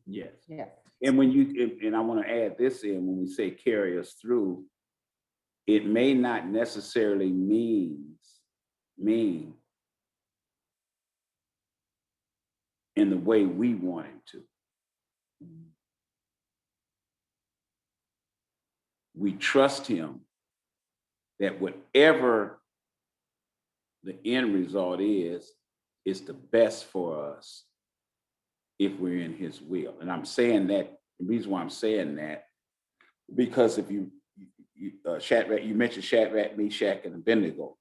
[SPEAKER 1] Yes.
[SPEAKER 2] Yeah.
[SPEAKER 1] And and I want to add this in, when we say carry us through, it may not necessarily mean in the way we want him to. We trust him that whatever the end result is the best for us if we're in his will. And I'm saying that, the reason why I'm saying that, because if you Shadrach, you mentioned Shadrach, Meshach, and Abednego.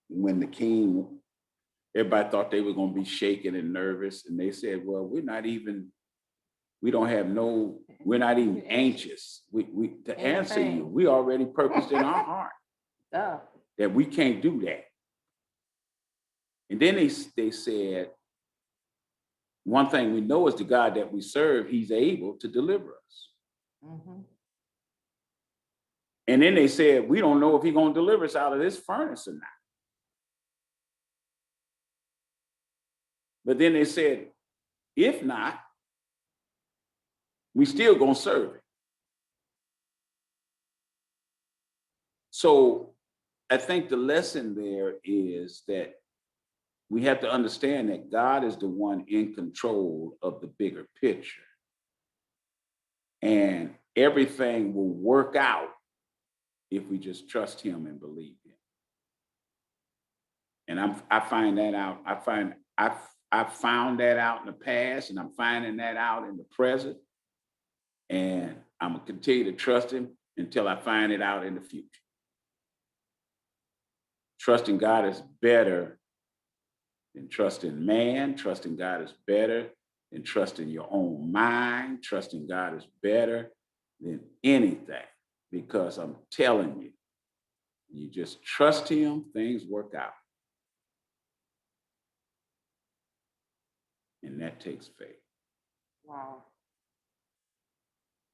[SPEAKER 1] When the king, everybody thought they were going to be shaken and nervous, and they said, well, we're not even anxious. To answer you, we already purposed in our heart that we can't do that. And then they said, one thing we know is the God that we serve, he's able to deliver us.
[SPEAKER 2] Mhm.
[SPEAKER 1] And then they said, we don't know if he's going to deliver us out of this furnace or not. But then they said, if not, we still going to serve him. So I think the lesson there is that we have to understand that God is the one in control of the bigger picture. And everything will work out if we just trust him and believe him. And I find that out. I found that out in the past, and I'm finding that out in the present. And I'm gonna continue to trust him until I find it out in the future. Trusting God is better than trusting man. Trusting God is better than trusting your own mind. Trusting God is better than anything, because I'm telling you, you just trust him, things work out. And that takes faith.
[SPEAKER 2] Wow.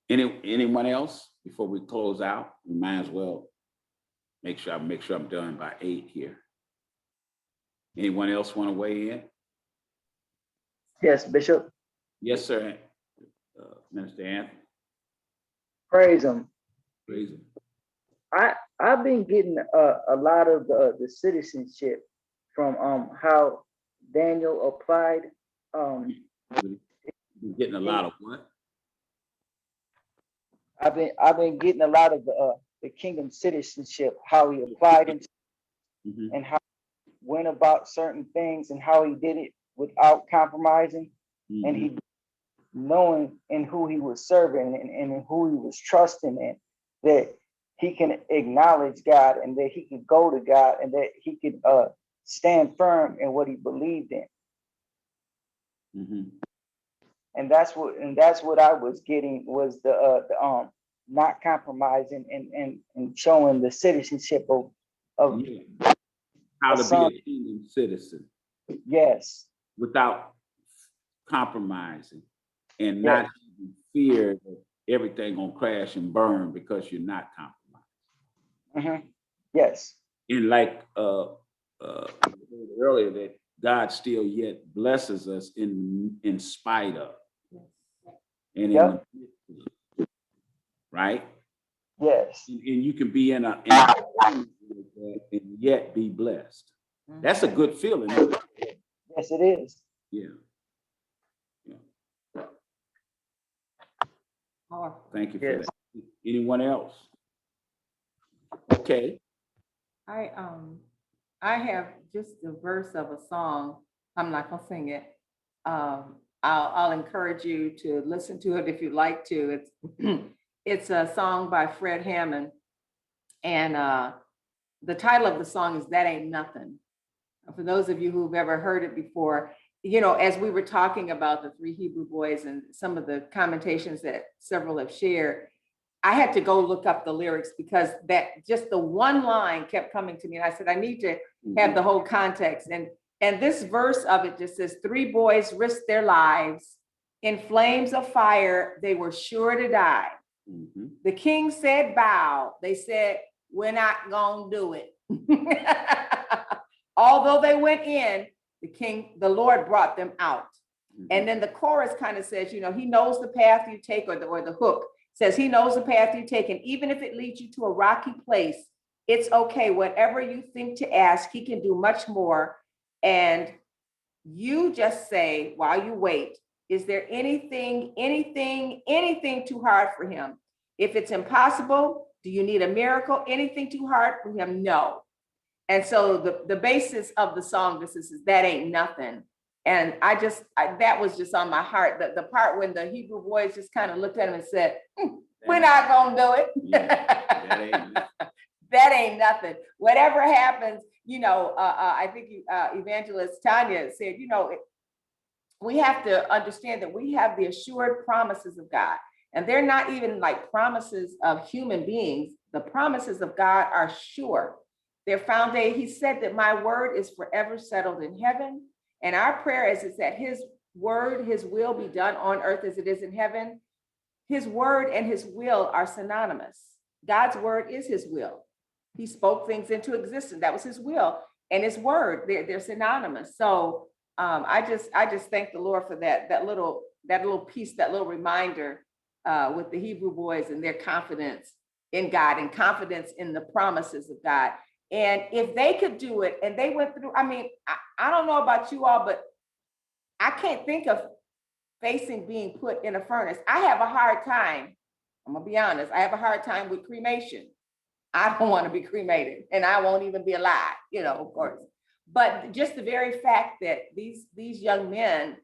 [SPEAKER 1] Anyone else before we close out? We might as well make sure I'm done by 8 here. Anyone else want to weigh in?
[SPEAKER 12] Yes, Bishop.
[SPEAKER 1] Yes, sir. Minister Anthony.
[SPEAKER 12] Praise him.
[SPEAKER 1] Praise him.
[SPEAKER 12] I've been getting a lot of the citizenship from how Daniel applied.
[SPEAKER 1] You're getting a lot of what?
[SPEAKER 12] I've been getting a lot of the kingdom citizenship, how he applied it, and how he went about certain things and how he did it without compromising, and he knowing in who he was serving and in who he was trusting in, that he can acknowledge God and that he could go to God and that he could stand firm in what he believed in. And that's what I was getting, was the not compromising and showing the citizenship of
[SPEAKER 1] how to be a kingdom citizen.
[SPEAKER 12] Yes.
[SPEAKER 1] Without compromising and not fear that everything gonna crash and burn because you're not compromising.
[SPEAKER 12] Yes.
[SPEAKER 1] And like earlier, that God still yet blesses us in spite of. And right?
[SPEAKER 12] Yes.
[SPEAKER 1] And you can be in a and yet be blessed. That's a good feeling.
[SPEAKER 12] Yes, it is.
[SPEAKER 1] Yeah. Thank you for that. Anyone else? Okay.
[SPEAKER 2] I have just a verse of a song. I'm not gonna sing it. I'll encourage you to listen to it if you'd like to. It's a song by Fred Hammond, and the title of the song is "That Ain't Nothing." For those of you who've ever heard it before, you know, as we were talking about the 3 Hebrew boys and some of the commentations that several have shared, I had to go look up the lyrics because that just the one line kept coming to me. And I said, I need to have the whole context. And And this verse of it just says, 3 boys risked their lives. In flames of fire, they were sure to die. The king said, bow. They said, we're not gonna do it. Although they went in, the Lord brought them out. And then the chorus kind of says, you know, he knows the path you take, or the hook says, he knows the path you take. And even if it leads you to a rocky place, it's okay. Whatever you think to ask, he can do much more. And you just say, while you wait, is there anything too hard for him? If it's impossible, do you need a miracle? Anything too hard for him? No. And so the basis of the song, this is that ain't nothing. And that was just on my heart. The part when the Hebrew boys just kind of looked at him and said, we're not gonna do it.
[SPEAKER 1] Yeah,
[SPEAKER 2] that ain't nothing. Whatever happens, you know, I think Evangelist Tanya said, you know, we have to understand that we have the assured promises of God. And they're not even like promises of human beings. The promises of God are sure. They're founded. He said that my word is forever settled in heaven. And our prayer is that his word, his will be done on earth as it is in heaven. His word and his will are synonymous. God's word is his will. He spoke things into existence. That was his will. And his word, they're synonymous. So I just thank the Lord for that little piece, that little reminder with the Hebrew boys and their confidence in God and confidence in the promises of God. And if they could do it, and they went through, I mean, I don't know about you all, but I can't think of facing being put in a furnace. I have a hard time, I'm gonna be honest, I have a hard time with cremation. I don't want to be cremated, and I won't even be alive, you know, of course. But just the very fact that these young men,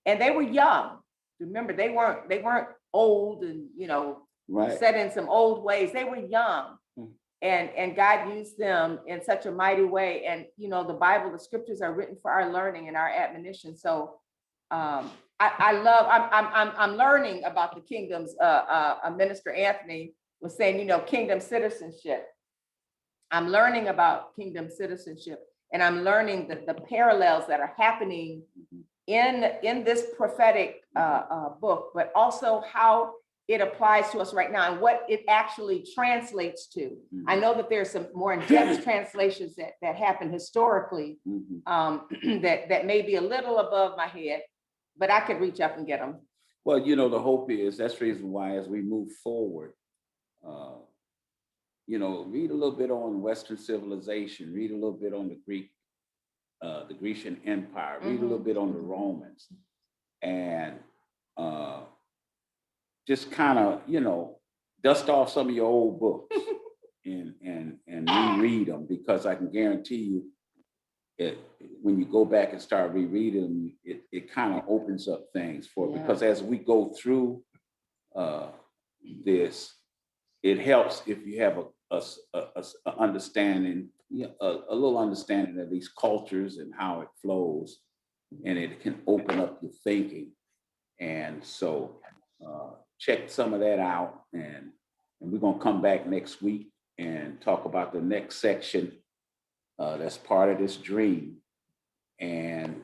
[SPEAKER 2] and they were young, remember, they weren't old and, you know,
[SPEAKER 1] right,
[SPEAKER 2] set in some old ways. They were young. And God used them in such a mighty way. And, you know, the Bible, the scriptures are written for our learning and our admonition. So I'm learning about the kingdoms. Minister Anthony was saying, you know, kingdom citizenship. I'm learning about kingdom citizenship, and I'm learning the parallels that are happening in this prophetic book, but also how it applies to us right now and what it actually translates to. I know that there's some more in-depth translations that happen historically that may be a little above my head, but I could reach up and get them.
[SPEAKER 1] Well, you know, the hope is, that's the reason why as we move forward, you know, read a little bit on Western civilization, read a little bit on the Grecian Empire, read a little bit on the Romans, and just kind of, you know, dust off some of your old books and reread them, because I can guarantee you, when you go back and start rereading them, it kind of opens up things for it. Because as we go through this, it helps if you have a understanding, a little understanding of these cultures and how it flows, and it can open up your thinking. And so check some of that out, and we're gonna come back next week and talk about the next section that's part of this dream. And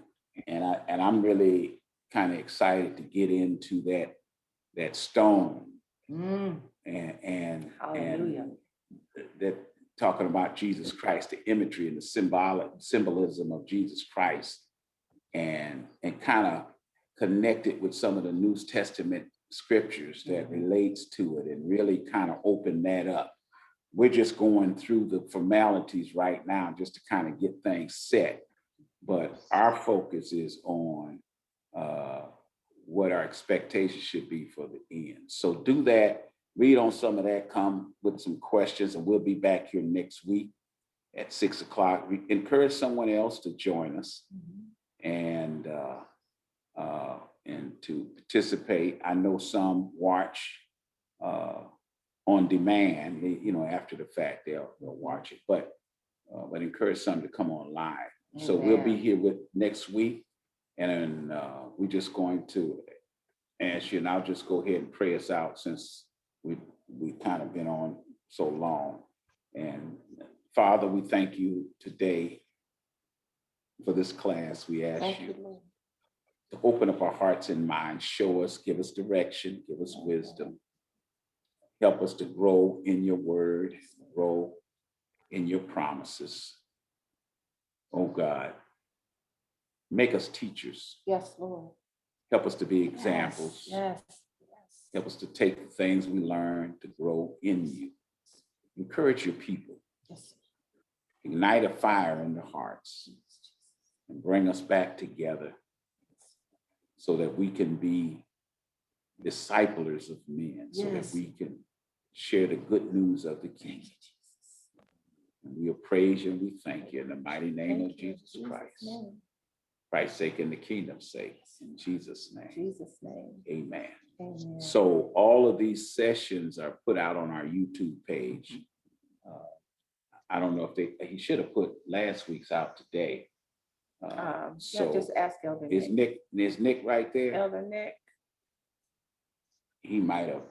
[SPEAKER 1] I'm really kind of excited to get into that stone and that talking about Jesus Christ, the imagery and the symbolism of Jesus Christ, and kind of connect it with some of the New Testament scriptures that relates to it, and really kind of open that up. We're just going through the formalities right now just to kind of get things set, but our focus is on what our expectations should be for the end. So do that, read on some of that, come with some questions, and we'll be back here next week at 6 o'clock. We encourage someone else to join us and to participate. I know some watch on demand, you know, after the fact, they'll watch it, but encourage some to come on live. So we'll be here with next week, and we're just going to ask you, and I'll just go ahead and pray us out since we've kind of been on so long. And Father, we thank you today for this class. We ask
[SPEAKER 2] Thank
[SPEAKER 1] you
[SPEAKER 2] you, Lord.
[SPEAKER 1] to open up our hearts and minds, show us, give us direction, give us wisdom. Help us to grow in your word, grow in your promises. Oh God, make us teachers.
[SPEAKER 2] Yes, Lord.
[SPEAKER 1] Help us to be examples.
[SPEAKER 2] Yes, yes.
[SPEAKER 1] Help us to take the things we learn to grow in you. Encourage your people.
[SPEAKER 2] Yes.
[SPEAKER 1] Ignite a fire in their hearts and bring us back together so that we can be disciplers of men, so that
[SPEAKER 2] Yes.
[SPEAKER 1] we can share the good news of the kingdom. And we'll praise you and we thank you in the mighty name of Jesus Christ. Christ's sake and the kingdom's sake. In Jesus' name.
[SPEAKER 2] Jesus' name.
[SPEAKER 1] Amen.
[SPEAKER 2] Amen.
[SPEAKER 1] So all of these sessions are put out on our YouTube page. I don't know if he should have put last week's out today.
[SPEAKER 2] Yeah,
[SPEAKER 1] So
[SPEAKER 2] just ask Elder
[SPEAKER 1] is
[SPEAKER 2] Nick.
[SPEAKER 1] Nick right there?
[SPEAKER 2] Elder Nick.
[SPEAKER 1] He might have